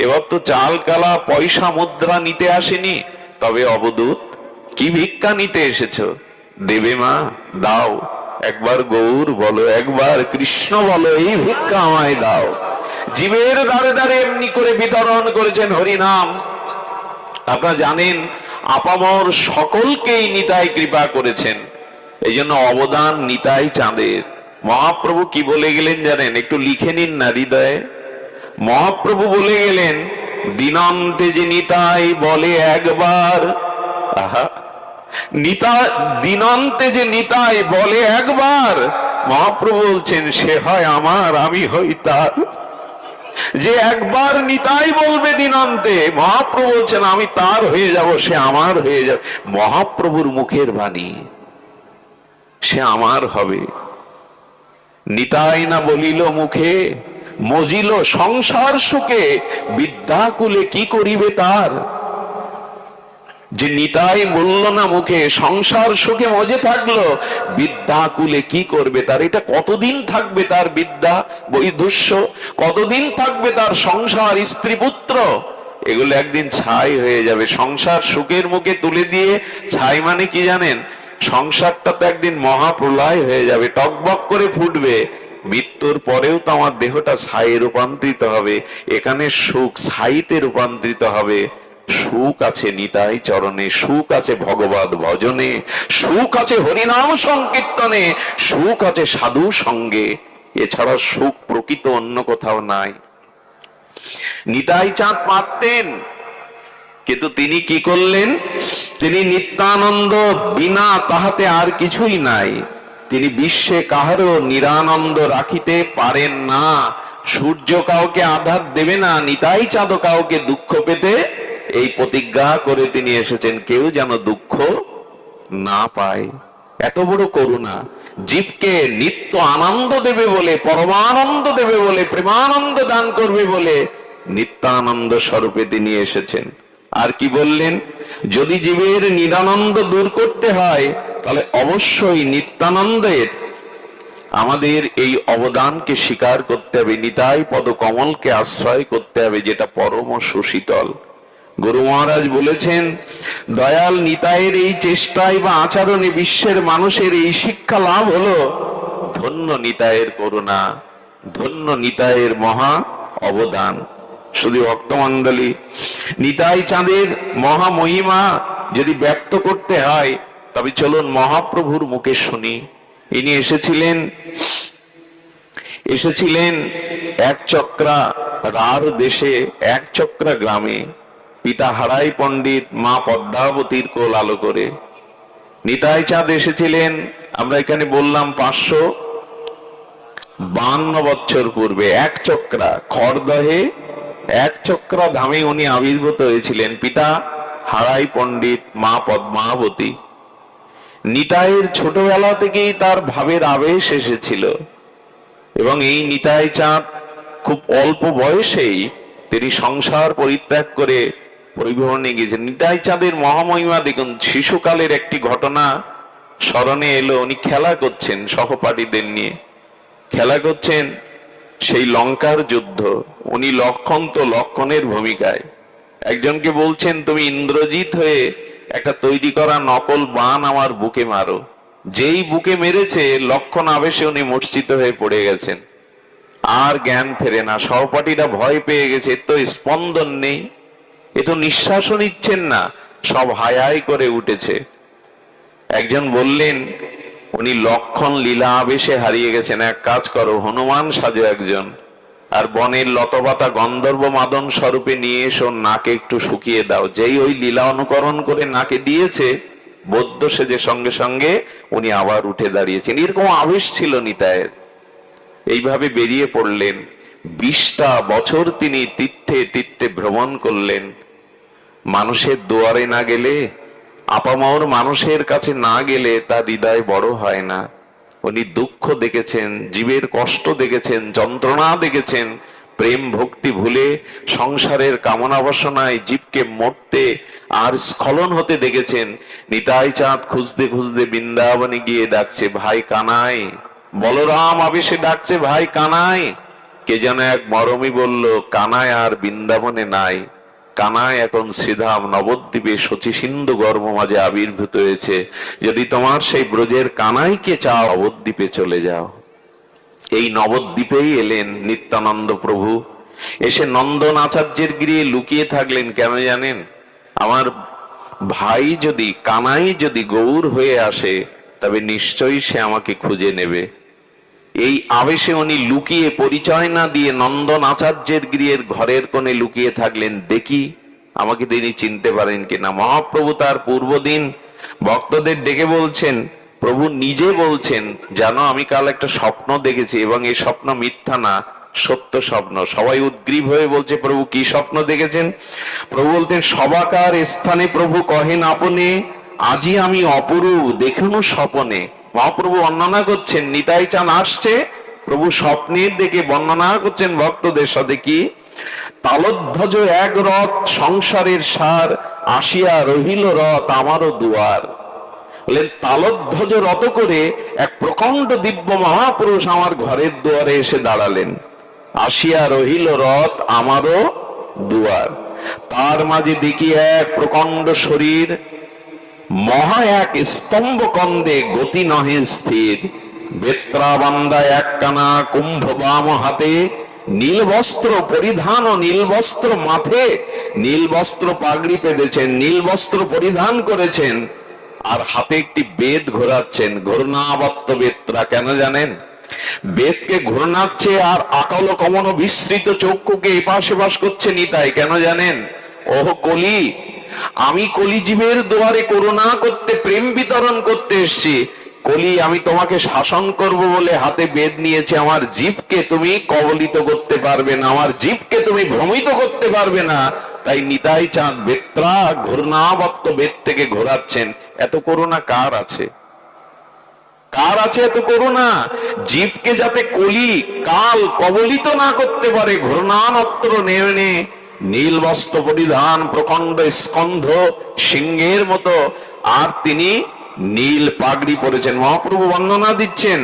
এবার তো চাল কলা পয়সা মুদ্রা নিতে আসেনি, তবে অবধূত কি ভিক্ষা নিতে এসেছো? দেবে মা, দাও। একবার গৌর বলো, একবার কৃষ্ণ বলো, এই ভিক্ষা আমায় দাও। জীবের দ্বারে দ্বারে এমনি করে বিতরণ করেছেন হরিনাম। আপনারা জানেন আপামর সকলকেই নিতাই কৃপা করেছেন, এই জন্য অবদান নিতাই চাঁদের। মহাপ্রভু কি বলে গেলেন জানেন? একটু লিখে নিন না হৃদয়ে। মহাপ্রভু বলে গেলেন, দিনান্তে যে নিতাই বলে একবার, আহা, দিনান্তে যে নিতাই বলে একবার, মহাপ্রভু বলছেন সে হয় আমার, আমি হই তার। যে একবার নিতাই বলবে দিনান্তে, মহাপ্রভু বলছেন আমি তার হয়ে যাব, সে আমার হয়ে যাবে। মহাপ্রভুর মুখের বাণী, সে আমার হবে। নিতাই না বলিল মুখে, মজিল সংসার সুখে, বিদ্যাকুলে কি করিবে তার। যে নিতাই বলল না মুখে, সংসার সুখে মজে থাকলো, বিদ্যাকুলে কি করবে তার। এটা কতদিন থাকবে তার বিদ্যা বৈধুষ্য, কতদিন থাকবে তার সংসার স্ত্রী পুত্র, এগুলো একদিন ছাই হয়ে যাবে। সংসার সুখের মুখে তুলে দিয়ে ছাই মানে কি জানেন? সংসারটা তো একদিন মহাপ্রলয় হয়ে যাবে, টকবক করে ফুটবে। মৃত্যুর পরেও তো আমার দেহটা ছাইয়ে রূপান্তরিত হবে, এখানে সুখ ছাইতে রূপান্তরিত হবে। সুখ আছে নিতাই চরণে, সুখ আছে ভগবত ভজনে, সুখ আছে হরিনাম সংকীর্তনে, সুখ আছে সাধু সঙ্গে। এছাড়া সুখ প্রকৃত অন্য কোথাও নাই। নিতাই চাঁদ পারতেন, কিন্তু তিনি কি করলেন? তিনি নিত্যানন্দ, বিনা তাহাতে আর কিছুই নাই। তিনি বিশ্বে কাহারও নিরানন্দ রাখিতে পারেন না। সূর্য কাউকে আঘাত দেবে না, নিতাই চাঁদ কাউকে দুঃখ পেতে এই প্রতিজ্ঞা করে তিনি এসেছেন, কেউ যেন দুঃখ না পায়। এত বড় করুণা, জীবকে নিত্য আনন্দ দেবে বলে, পরমানন্দ দেবে বলে, প্রেমানন্দ দান করবে বলে নিত্যানন্দ স্বরূপে তিনি এসেছেন। আর কি বললেন? যদি জীবের নিরানন্দ দূর করতে হয়, তাহলে অবশ্যই নিত্যানন্দের আমাদের এই অবদানকে স্বীকার করতে হবে, নিতাই পদ কমলকে আশ্রয় করতে হবে, যেটা পরম সুশীতল। গুরু মহারাজ বলেছেন, দয়াল নিতাইয়ের এই চেষ্টায় বা আচরণে বিশ্বের মানুষের এই শিক্ষা লাভ হলো, ধন্য নিতাইয়ের করুণা, ধন্য নিতাইয়ের মহা অবদান। শুধু ভক্তমণ্ডলী, নিতাই চাঁদের মহা মহিমা যদি ব্যক্ত করতে হয়, তবে চলুন মহাপ্রভুর মুখে শুনি। ইনি এসেছিলেন এক চক্রা রার দেশে, এক চক্রা গ্রামে। পিতা হারাই পণ্ডিত, মা পদ্মাবতীর কোল আলো করে। নিতাই চাঁদ এসেছিলেন, আমরা এখানে বললাম 552 বছর পূর্বে। এক চক্রা খড়দহে এক চক্রা ধামে উনি আবির্ভূত হয়েছিলেন। পিতা হারাই পণ্ডিত, মা পদ্মাবতী। নিতাইয়ের ছোটবেলা থেকেই তার ভাবের আবেশ এসেছিল, এবং এই নিতাই চাঁদ খুব অল্প বয়সেই তিনি সংসার পরিত্যাগ করে পরিবহনে গিয়েছেন। নিতাই চাঁদের মহামহিমা দেখুন। শিশুকালের একটি ঘটনা স্মরণে এলো। উনি খেলা করছেন সহপাঠীদের নিয়ে, খেলা করছেন সেই লঙ্কার যুদ্ধ। উনি লক্ষণ, তো লক্ষণের ভূমিকায় একজনকে বলছেন, তুমি ইন্দ্রজিৎ হয়ে একটা তৈরি করা নকল বাণ আমার বুকে মারো। যেই বুকে মেরেছে, লক্ষণ আবেশে উনি মূর্ছিত হয়ে পড়ে গেছেন, আর জ্ঞান ফেরে না। সহপাঠীরা ভয় পেয়ে গেছে, তো স্পন্দন নেই, এ তো নিঃশ্বাসও নিচ্ছেন না, সব হাই হাই করে উঠেছে। একজন বললেন, উনি লক্ষণ লীলা আবেশে হারিয়ে গেছেন, এক কাজ করো, হনুমান সাজো একজন, আর বনের লতপাতা গন্ধর্ব মাদন স্বরূপে নিয়ে এসো, নাকে একটু শুকিয়ে দাও। যেই ওই লীলা অনুকরণ করে নাকে দিয়েছে, বৌদ্ধ সেজে সঙ্গে সঙ্গে উনি আবার উঠে দাঁড়িয়েছেন। এরকম আবেশ ছিল নিতাইয়ের। এইভাবে বেরিয়ে পড়লেন। 20টা বছর তিনি তীর্থে তীর্থে ভ্রমণ করলেন। মানুষের দুয়ারে না গেলে, আপামর মানুষের কাছে না গেলে তার হৃদয় বড় হয় না। উনি দুঃখ দেখেছেন, জীবের কষ্ট দেখেছেন, যন্ত্রণা দেখেছেন, প্রেম ভক্তি ভুলে সংসারের কামনা বাসনায় জীবকে মরতে আর স্খলন হতে দেখেছেন। নিতাই চাঁদ খুঁজতে খুঁজতে বৃন্দাবনে গিয়ে ডাকছে, ভাই কানাই। বলরাম আবেশে ডাকছে, ভাই কানাই। কে যেন এক মরমী বলল, কানাই আর বৃন্দাবনে নাই, কানাই এখন শ্রীধাম নবদ্বীপে শচী সিন্ধু গর্ভ মাঝে আবির্ভূত হয়েছে। যদি তোমার সেই ব্রজের কানাইকে চাও, নবদ্বীপে চলে যাও। এই নবদ্বীপেই এলেন নিত্যানন্দ প্রভু। এসে নন্দন আচার্যের গৃহে লুকিয়ে থাকলেন। কেন জানেন? আমার ভাই যদি, কানাই যদি গৌর হয়ে আসে, তবে নিশ্চয়ই সে আমাকে খুঁজে নেবে। এই আবেশে উনি লুকিয়ে, পরিচয় না দিয়ে নন্দন আচার্যের গৃহের ঘরের কোণে লুকিয়ে থাকলেন, দেখি আমাকে তিনি চিনতে পারেন কিনা। মহাপ্রভু তার পূর্বদিন ভক্তদের ডেকে বলছেন, প্রভু নিজে বলছেন, জানো আমি কাল একটা স্বপ্ন দেখেছি এবং এই স্বপ্ন মিথ্যা না, সত্য স্বপ্ন। সবাই উদ্গ্রীব হয়ে বলছে, প্রভু কি স্বপ্ন দেখেছেন? প্রভু বলতেন, সবাকার স্থানে প্রভু কহেন আপনে, আজি আমি অপরূপ দেখুন স্বপনে। মহাপ্রভু বর্ণনা করছেন, নিতাই চাঁদ আসছে, প্রভু স্বপ্নের দেখে বর্ণনা করছেন ভক্তদের সাথে, কি তালধ্বজ এক রথ সংসারের সার, আসিয়া রহিল রথ আমারও দুয়ার। বলেন, তালধ্বজ রথ করে এক প্রকাণ্ড দিব্য মহাপুরুষ আমার ঘরের দুয়ারে এসে দাঁড়ালেন। আসিয়া রহিল রথ আমারও দুয়ার। তার মাঝে দেখি এক প্রকাণ্ড শরীর, মহা এক স্তম্ভ কন্দে গতি নহে স্থির। বেত্রাবান্দা একখানা কুম্ভ বাম হাতে, নীল বস্ত্র পরিধান ও নীল বস্ত্র মাথে, নীল বস্ত্র পাগড়ি পেতেছেন, নীল বস্ত্র পরিধান করেছেন, আর হাতে একটি বেদ ঘোরাচ্ছেন। ঘূর্ণাবত্ত বেত্রা। কেন জানেন? বেদকে ঘূর্ণাচ্ছে আর আকাল কমন বিস্তৃত চক্ষুকে এপাশ এপাশ করছে নিতাই। কেন জানেন? ওহ কলি, আমি কলিজীবের দুয়ারে করুণা করতে, প্রেম বিতরণ করতে এসছি। কলি, আমি তোমাকে শাসন করব বলে হাতে বেদ নিয়েছে। আমার জীবকে তুমি কবলিত করতে পারবে না, আমার জীবকে তুমি ভ্রমিত করতে পারবে না। তাই নিতাই চাঁদ বেত্রা ঘূর্ণাবত্ত বেদ থেকে ঘোরাচ্ছেন। এত করুণা কার আছে? কার আছে এত করুণা? জীবকে যাতে কলি কাল কবলিত না করতে পারে, ঘূর্ণানত্র নেয়ে নীল বস্ত্র পরিধান, প্রকাণ্ড স্কন্ধ সিংহের মতো, আর তিনি নীল পাগড়ি পরেছেন। মহাপ্রভু বর্ণনা দিচ্ছেন,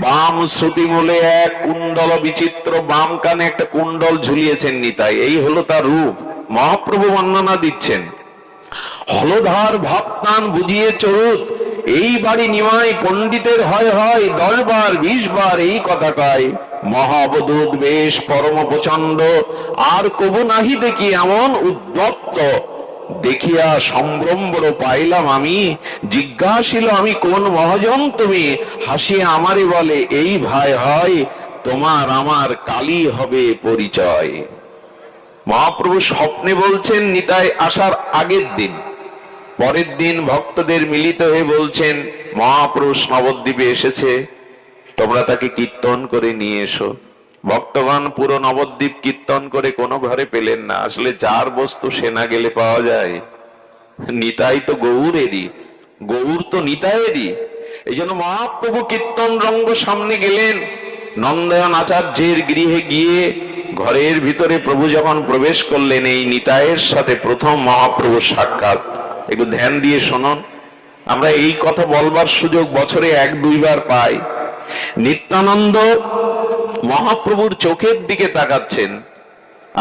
বাম শ্রুতি মূলে এক কুণ্ডল বিচিত্র, বাম কানে একটা কুণ্ডল ঝুলিয়েছেন নিতাই। এই হলো তার রূপ। মহাপ্রভু বর্ণনা দিচ্ছেন, হলধার ভাবতান বুঝিয়ে চরুত, এই বাড়ি নিমাই পণ্ডিতের হয় হয়, 10 বার 20 বার এই কথা কয়। মহাবদূত বেশ পরম প্রচন্ড, আর কবু নাহি দেখি এমন উদ্যত্ত। দেখিয়া সম্ভ্রম বড় পাইলাম আমি, জিজ্ঞাসিল আমি কোন মহাজন তুমি। হাসিয়া আমারে বলে, এই ভাই হয়, তোমার আমার কালই হবে পরিচয়। মহাপ্রভু স্বপ্নে বলছেন নিতাই আসার আগের দিন। পরের দিন ভক্তদের মিলিত হয়ে বলছেন, মহাপুরুষ নবদ্বীপে এসেছে, তোমরা তাকে কীর্তন করে নিয়ে এসো। ভক্তগণ পুরো নবদ্বীপ কীর্তন করে কোনো ঘরে পেলেন না। আসলে যার বস্তু সে না গেলে পাওয়া যায়? নিতাই তো গৌরেরই, গৌর তো নিতাইয়েরই। এই জন্য মহাপ্রভু কীর্তন রঙ্গ সামনে গেলেন। নন্দন আচার্যের গৃহে গিয়ে ঘরের ভিতরে প্রভু যখন প্রবেশ করলেন, এই নিতাইয়ের সাথে প্রথম মহাপ্রভু সাক্ষাৎ। একটু ধ্যান দিয়ে শুনুন। আমরা এই কথা বলবার সুযোগ বছরে 1-2 বার পাই। নিত্যানন্দ মহাপ্রভুর চোখের দিকে তাকাচ্ছেন,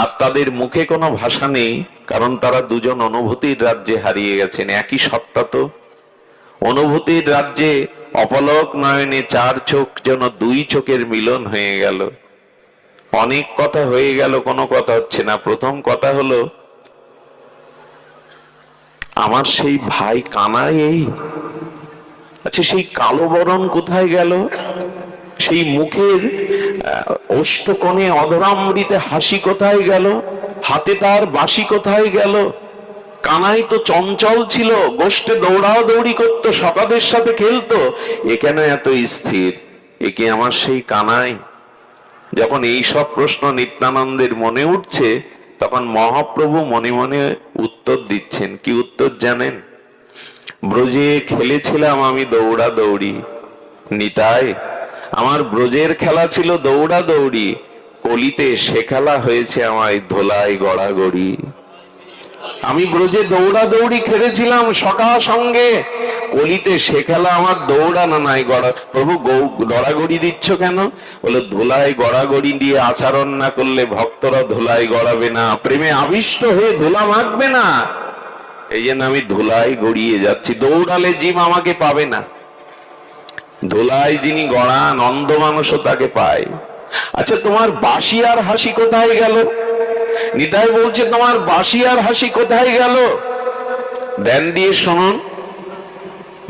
আর তাদের মুখে কোনো ভাষা নেই, কারণ তারা দুজন অনুভূতির রাজ্যে হারিয়ে গেছেন। একই সত্তা তো। অনুভূতির রাজ্যে অপলক নয়নে 4 চোখ যেন 2 চোখের মিলন হয়ে গেল। অনেক কথা হয়ে গেল, কোনো কথা হচ্ছে না। প্রথম কথা হলো, আমার সেই ভাই কানাই এই, আচ্ছা সেই কালো বরণ কোথায় গেল? সেই মুখের ওষ্ঠকোণে অধরামৃতে হাসি কোথায় গেল? হাতে তার বাঁশি কোথায় গেল? কানাই তো চঞ্চল ছিল, গোষ্ঠে দৌড়াদৌড়ি করতো, সকাদের সাথে খেলতো। এ কেন এত স্থির? এ কি আমার সেই কানাই? যখন এই সব প্রশ্ন নিত্যানন্দের মনে উঠছে, তখন মহাপ্রভু মনে মনে উত্তর দিচ্ছেন। কি উত্তর জানেন? ব্রজে খেলেছিলাম আমি দৌড়া দৌড়ি নিতাই, আমার ব্রজের খেলা ছিল দৌড়া দৌড়ি, কলিতে সে খেলা হয়েছে আমায় ধোলাই গড়াগড়ি। আমি ব্রজে দৌড়া দৌড়ি খেলেছিলাম সখা সঙ্গে, কলিতে সে খেলা আমার দৌড়ানো নাই গড়া। প্রভু গড়াগড়ি দিচ্ছ কেন? বলে ধুলাই গড়াগড়ি দিয়ে আচরণ না করলে ভক্তরা ধুলাই গড়াবে না, প্রেমে আবিষ্ট হয়ে ধুলা মাখবে না, এই জন্য আমি ধুলাই গড়িয়ে যাচ্ছি। দৌড়ালে জীব আমাকে পাবে না, ধুলাই যিনি গড়ান অন্ধ মানুষও তাকে পায়। আচ্ছা, তোমার বাঁশি আর হাসি কোথায় গেল? নিতাই বলছে, তোমার বাঁশি আর হাসি কোথায় গেল? ধ্যান দিয়ে শুনুন,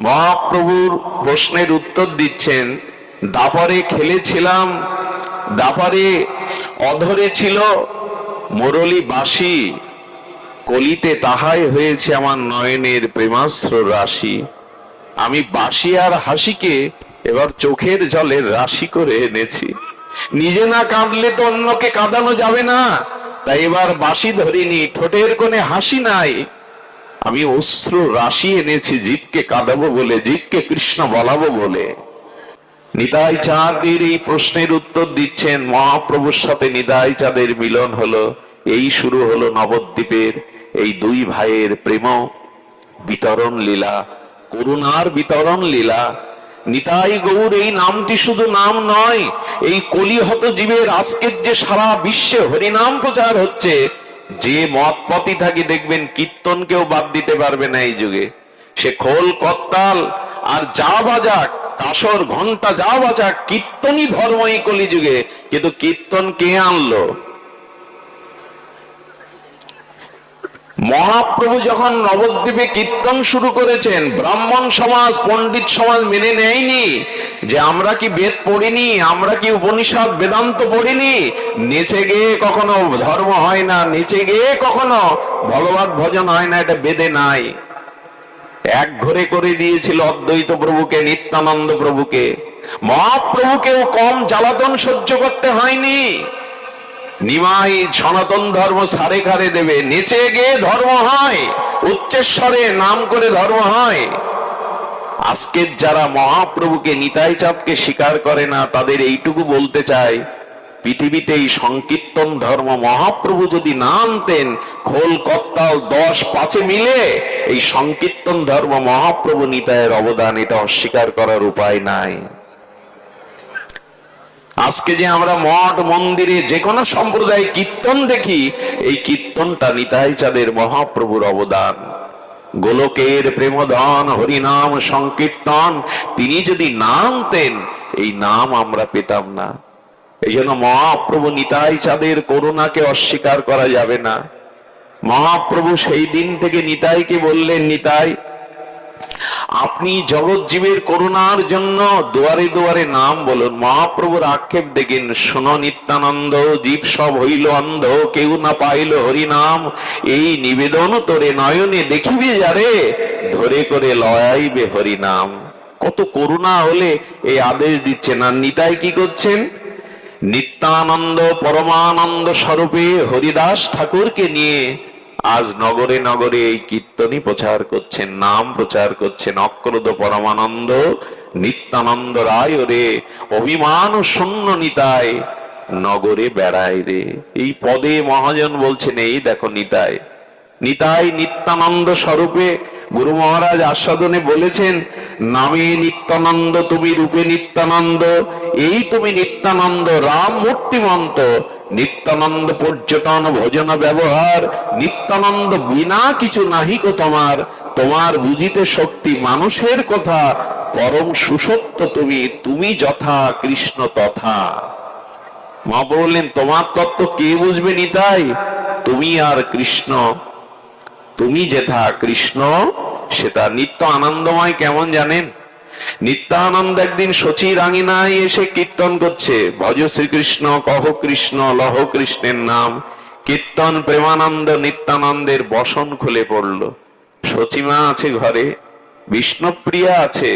মহাপ্রভুর প্রশ্নের উত্তর দিচ্ছেন। দাপরে খেলেছিলাম, দাপরে অধরে ছিল মুরলী বাঁশি, কলিতে তাহাই হয়েছে আমার নয়নের প্রেমাস্ত্র রাশি। আমি বাঁশি আর হাসিকে এবার চোখের জলের রাশি করে এনেছি। নিজে না কাঁদলে তো অন্যকে কাঁদানো যাবে না, তাই এবার বাঁশি ধরিনি, ঠোঁটের কোণে হাসি নাই, আমি অশ্রু রাশি এনেছি জীবকে কাঁদাবো বলে, জীবকে কৃষ্ণ বলাবো বলে। নিতাই চাঁদের এই প্রশ্নের উত্তর দিচ্ছেন। মহাপ্রভুর সাথে নিতাই চাঁদের মিলন হলো, এই শুরু হলো নবদ্বীপের এই দুই ভাইয়ের প্রেম বিতরণ লীলা, করুণার বিতরণ লীলা। নিতাই গৌর এই নামটি শুধু নাম নয়, এই কলিহত জীবের আজকের যে সারা বিশ্বে হরিনাম প্রচার হচ্ছে, যে মত পথই থাকি দেখবেন কীর্তনকেও বাদ দিতে পারবে না এই যুগে। সে খোল করতাল আর যা বাজাক, কাসর ঘন্টা যা বাজাক, কীর্তনই ধর্ম এই কলিযুগে। কিন্তু কীর্তন কে আনলো? মহাপ্রভু যখন নবদ্বীপে কীর্তন শুরু করেছেন, ব্রাহ্মণ সমাজ পণ্ডিত সমাজ মেনে নেয়নি যে আমরা কি বেদ পড়িনি, আমরা কি উপনিষদ বেদান্ত পড়িনি, নেচে গিয়ে কখনো ধর্ম হয় না, নেচে গিয়ে কখনো ভগবত ভজন হয় না, এটা বেদে নাই। এক ঘরে করে দিয়েছিল অদ্বৈত প্রভুকে, নিত্যানন্দ প্রভুকে। মহাপ্রভুকেও কম জ্বালাতন সহ্য করতে হয়নি। নিমাই সনাতন ধর্ম সারে খারে দেবে, নেচে গিয়ে ধর্ম হয়, উচ্চস্বরে নাম করে ধর্ম হয়। আজকের যারা মহাপ্রভুকে নিতাই চাঁদকে স্বীকার করে না, তাদের এইটুকু বলতে চাই, পৃথিবীতে এই সংকীর্তন ধর্ম মহাপ্রভু যদি না আনতেন, খোল করতাল 10-5 মিলে এই সংকীর্তন ধর্ম মহাপ্রভু নিতাইয়ের অবদান, এটা অস্বীকার করার উপায় নাই। আজকে যে আমরা মঠ মন্দিরে যে কোনো সম্প্রদায় কীর্তন দেখি, এই কীর্তনটা নিতাই চাঁদের মহাপ্রভুর অবদান। গোলকের প্রেমধন হরিনাম সংকীর্তন তিনি যদি না আনতেন, এই নাম আমরা পেতাম না। এই জন্য মহাপ্রভু নিতাই চাঁদের করুণাকে অস্বীকার করা যাবে না। মহাপ্রভু সেই দিন থেকে নিতাইকে বললেন, নিতাই আপনি জগৎ জীবের করুণার জন্য দুয়ারে দুয়ারে নাম বলুন। মহাপ্রভুর আক্ষেপ দেখেন, শোনো নিত্যানন্দ, জীব সব হইল অন্ধ, কেউ না পাইল হরিনাম, এই নিবেদন তোরে নয়নে দেখিবে যারে, ধরে করে লয়াইবে হরিনাম। কত করুণা হলে এই আদেশ দিচ্ছেন। আর নিতাই কি করছেন? নিত্যানন্দ পরমানন্দ স্বরূপে হরিদাস ঠাকুরকে নিয়ে আজ নগরে নগরে এই কীর্তনই প্রচার করছেন, নাম প্রচার করছেন। অক্রোধ পরমানন্দ নিত্যানন্দ রায় রে, অভিমান শূন্য নিতাই নগরে বেড়ায় রে। এই পদে মহাজন বলছেন, এই দেখো নিতাই, নিতাই নিত্যানন্দ স্বরূপে গুরু মহারাজ আস্বাদনে বলেছেন, নামে নিত্যানন্দ তুমি রূপে নিত্যানন্দ, এই তুমি নিত্যানন্দ রাম মূর্তিমন্ত। নিত্যানন্দ পর্যটন ভোজন ব্যবহার, নিত্যানন্দ বিনা কিছু নাহিক তোমার, তোমার বুঝিতে শক্তি মানুষের কথা, পরম সুসত্য তুমি, তুমি যথা কৃষ্ণ তথা। মা বললেন, তোমার তত্ত্ব কে বুঝবে নিতাই? তুমি আর কৃষ্ণ, তুমি যেথা কৃষ্ণ সেটা। নিত্য আনন্দময় কেমন জানেন? নিত্যানন্দ একদিন শচীর আঙিনায় এসে কীর্তন করছে, ভজ শ্রীকৃষ্ণ কহ কৃষ্ণ লহ কৃষ্ণের নাম। কীর্তন প্রেমানন্দ নিত্যানন্দের বসন খুলে পড়ল। শচীমা আছে ঘরে, বিষ্ণুপ্রিয়া আছে।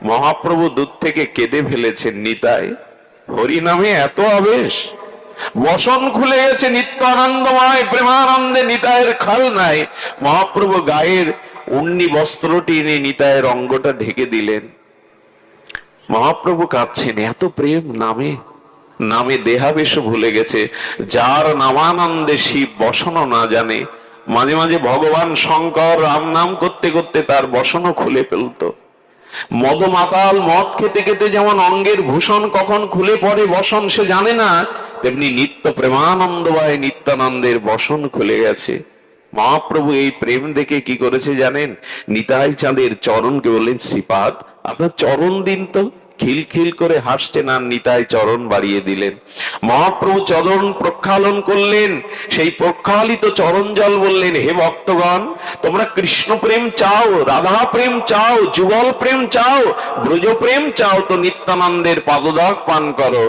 মহাপ্রভু দূর থেকে কেঁদে ফেলেছেন, নিতাই হরি নামে এত আবেশ, বসন খুলে গেছে, নিত্য আনন্দময় প্রেমানন্দে নিতাইয়ের খাল নাই। মহাপ্রভু গায়ের উন্নি বস্ত্রটি এনে নিতাইয়ের অঙ্গটা ঢেকে দিলেন। মহাপ্রভু কাঁদছেন, এত প্রেম নামে, নামে দেহাবেশ ভুলে গেছে। যার নামানন্দে শিব বসনও না জানে, মাঝে মাঝে ভগবান শঙ্কর রাম নাম করতে করতে তার বসনও খুলে ফেলতো। মদ মাতাল মদ খেতে খেতে যেমন অঙ্গের ভূষণ কখন খুলে পড়ে বসন সে জানে না, তেমনি নিত্য প্রেমানন্দময় নিত্যানন্দের বসন খুলে গেছে। মহাপ্রভু এই প্রেম দেখে কি করেছে জানেন? নিতাই চাঁদের চরণকে বললেন, শ্রীপাদ আপনার চরণ দিন তো। খিলখিল করে হাসছেন আর নিতাই চরণ বাড়িয়ে দিলেন। মহাপ্রভু চরণ প্রক্ষালন করলেন, সেই প্রক্ষালিত চরণ জল বললেন, হে ভক্তগণ, তোমরা কৃষ্ণ প্রেম চাও, রাধা প্রেম চাও, যুগল প্রেম চাও, ব্রজ প্রেম চাও, তো নিত্যানন্দের পাদদাগ পান করো।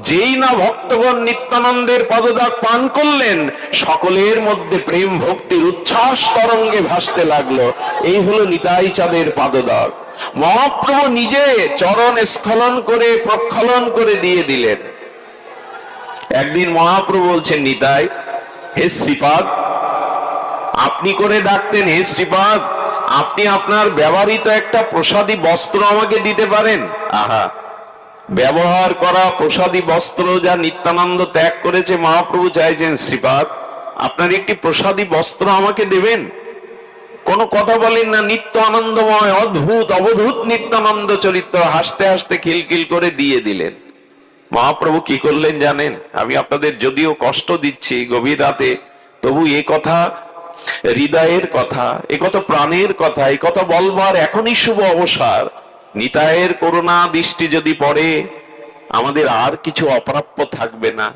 যেই না ভক্তগণ নিত্যানন্দের পাদদাগ পান করলেন, সকলের মধ্যে প্রেম ভক্তির উচ্ছ্বাস তরঙ্গে ভাসতে লাগলো। এই হলো নিতাই চাঁদের পাদদাগ। মহাপ্রভু নিজে চরণ স্খলন করে প্রক্ষালন করে দিয়ে দিলেন। একদিন মহাপ্রভু বলছেন, নিতাই, হে শ্রীপাদ, আপনি করে ডাকতেন, হে শ্রীপাদ, আপনি আপনার ব্যবহৃত একটা প্রসাদী বস্ত্র আমাকে দিতে পারেন? আহা, ব্যবহার করা প্রসাদী বস্ত্র যা নিত্যানন্দ ত্যাগ করেছে, মহাপ্রভু চাইছেন, শ্রীপাদ আপনার একটি প্রসাদী বস্ত্র আমাকে দেবেন? কোনো কথা বলেন না, নিত্য আনন্দময় অদ্ভুত অবধূত নিত্যানন্দ চরিত্র, হাসতে হাসতে খিলখিল করে দিয়ে দিলেন। মহাপ্রভু কি করলেন জানেন? আমি আপনাদের যদিও কষ্ট দিচ্ছি গভীর রাতে, তবু এ কথা হৃদয়ের কথা, এ কথা প্রাণের কথা, এই কথা বলবার এখনই শুভ অবসর। নিতাইয়ের করুণা দৃষ্টি যদি পড়ে, আমাদের আর কিছু অপ্রাপ্য থাকবে না।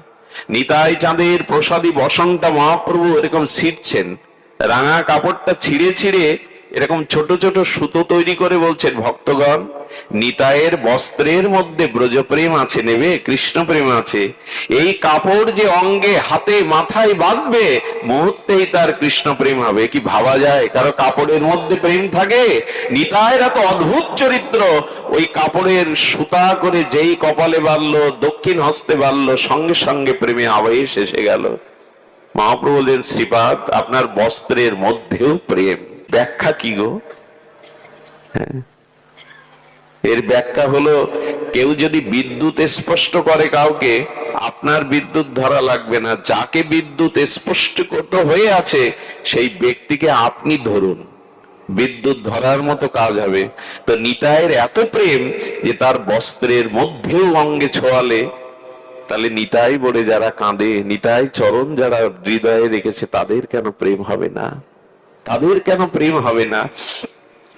নিতাই চাঁদের প্রসাদী বসনটা মহাপ্রভু এরকম ছিঁড়ছেন, রাঙা কাপড়টা ছিঁড়ে ছিঁড়ে এরকম ছোট ছোট সুতো তৈরি করে বলছেন, ভক্তগণ, নিতাইয়ের বস্ত্রের মধ্যে ব্রজপ্রেম আছে, নেবে, কৃষ্ণ প্রেম আছে। এই কাপড় যে অঙ্গে হাতে মাথায় বাঁধবে, মুহূর্তেই তার কৃষ্ণ প্রেম হবে। কি ভাবা যায় কারো কাপড়ের মধ্যে প্রেম থাকে? নিতাইয়ের এত অদ্ভুত চরিত্র, ওই কাপড়ের সুতা করে যেই কপালে বাঁধলো, দক্ষিণ হস্তে বাঁধলো, সঙ্গে সঙ্গে প্রেমে আবেশ এসে গেল। মহাপ্রভু বললেন, শ্রীপাদ আপনার বস্ত্রের মধ্যেও প্রেম। ব্যাখ্যা কি গো? এর ব্যাখ্যা হলো, কেউ যদি বিদ্যুৎ স্পষ্ট করে কাউকে, আপনার বিদ্যুৎ ধরা লাগবে না, যাকে বিদ্যুৎ স্পষ্ট করতে হয়ে আছে সেই ব্যক্তিকে আপনি ধরুন, বিদ্যুৎ ধরার মতো কাজ হবে। তো নিতাইয়ের এত প্রেম যে তার বস্ত্রের মধ্যেও অঙ্গে ছোঁয়ালে, তাহলে নিতাই বলে যারা কাঁদে, নিতাই চরণ যারা হৃদয়ে রেখেছে, তাদের কেন প্রেম হবে না? তাদের কেন প্রেম হবে না?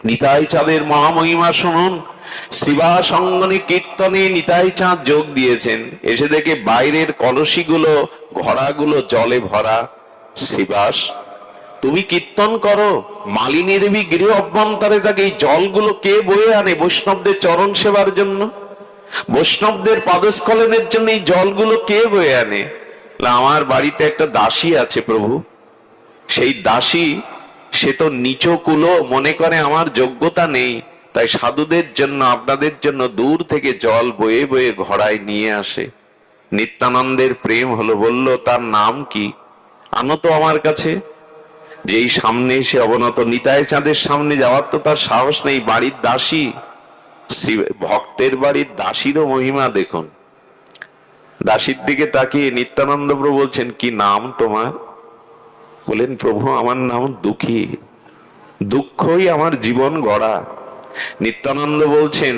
নিতাই চাঁদের মহামহিমা শুনুন। শ্রীবাস অঙ্গনে কীর্তনে নিতাই চাঁদ যোগ দিয়েছেন, এসে দেখে বাইরের কলসিগুলো, ঘড়াগুলো জলে ভরা। শ্রীবাস, তুমি কীর্তন করো, মালিনী দেবী গৃহ অভ্যন্তরে থাকে, এই জলগুলো কে বয়ে আনে বৈষ্ণবদের চরণ সেবার জন্য? বৈষ্ণবদের পাদস্খলনের জন্য এই জলগুলো কে বয়ে আনে? আমার বাড়িতে একটা দাসী আছে প্রভু, সেই দাসী সে তো নিচ কুলো, মনে করে আমার যোগ্যতা নেই, তাই সাধুদের জন্য, আপনাদের জন্য দূর থেকে জল বয়ে বয়ে ঘড়ায় নিয়ে আসে। নিত্যানন্দের প্রেম হলো, বলল তার নাম কি, আনো তো আমার কাছে। যেই সামনে এসে অবনত, নিতাই চাঁদের সামনে যাওয়ার তো তার সাহস নেই, বাড়ির দাসী, ভক্তের বাড়ির দাসীরও মহিমা দেখুন। দাসীর দিকে তাকিয়ে নিত্যানন্দ প্রভু বলছেন, কি নাম তোমার? বলেন, প্রভু আমার নাম দুঃখী, দুঃখই আমার জীবন গড়া। নিত্যানন্দ বলছেন,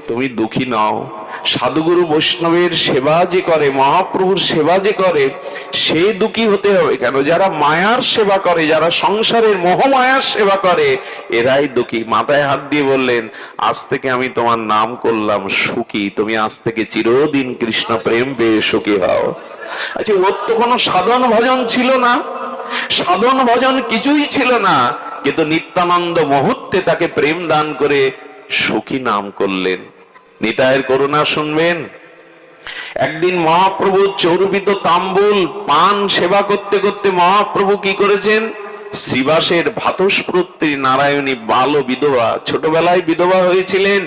তুমি দুঃখী নও, সাধুগুরু বৈষ্ণবের সেবা যে করে, মহাপ্রভুর সেবা যে করে, সে দুঃখী হতে হবে কেন? যারা মায়ার সেবা করে, যারা সংসারের মোহমায়ার সেবা করে, এরাই দুঃখী। মাথায় হাত দিয়ে বললেন, আজ থেকে আমি তোমার নাম করলাম সুখী, তুমি আজ থেকে চিরদিন কৃষ্ণ প্রেম পেয়ে সুখী হও। আচ্ছা, ওর তো কোনো সাধন ভজন ছিল না, সাধন ভজন কিছুই ছিল না, কিন্তু নিত্যানন্দ মুহূর্তে তাকে প্রেম দান করে সুখী নাম করলেন। নিতাইয়ের করুণা শুনবেন। একদিন মহাপ্রভু চর্বিত তাম্বুল পান সেবা করতে করতে মহাপ্রভু কি করেছেন? শ্রীবাসের ভাতস্পত্রী নারায়ণী বাল বিধবা, ছোটবেলায় বিধবা হয়েছিলেন,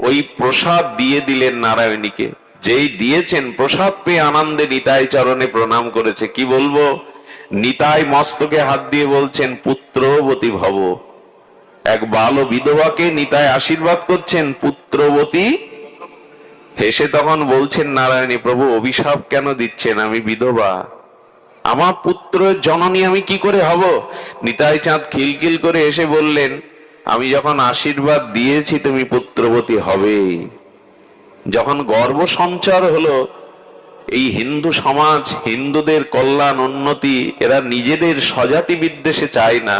ওই প্রসাদ দিয়ে দিলেন নারায়ণীকে। যেই দিয়েছেন প্রসাদ পেয়ে আনন্দে নিতাই চরণে প্রণাম করেছে। কি বলবো, নিতাই মস্তকে হাত দিয়ে বলছেন পুত্রবতী ভব। এক বাল বিধবাকে নিতাই আশীর্বাদ করছেন পুত্রবতী। হেসে তখন বলছেন নারায়ণী, প্রভু অভিশাপ কেন দিচ্ছেন? আমি বিধবা, আমার পুত্রের জননী আমি কি করে হব? নিতাই চাঁদ খিলখিল করে এসে বললেন, আমি যখন আশীর্বাদ দিয়েছি তুমি পুত্রবতী হবে। যখন গর্ভ সঞ্চার হলো, এই হিন্দু সমাজ, হিন্দুদের কল্যাণ উন্নতি এরা নিজেদের স্বজাতি বিদ্বেষে চায় না।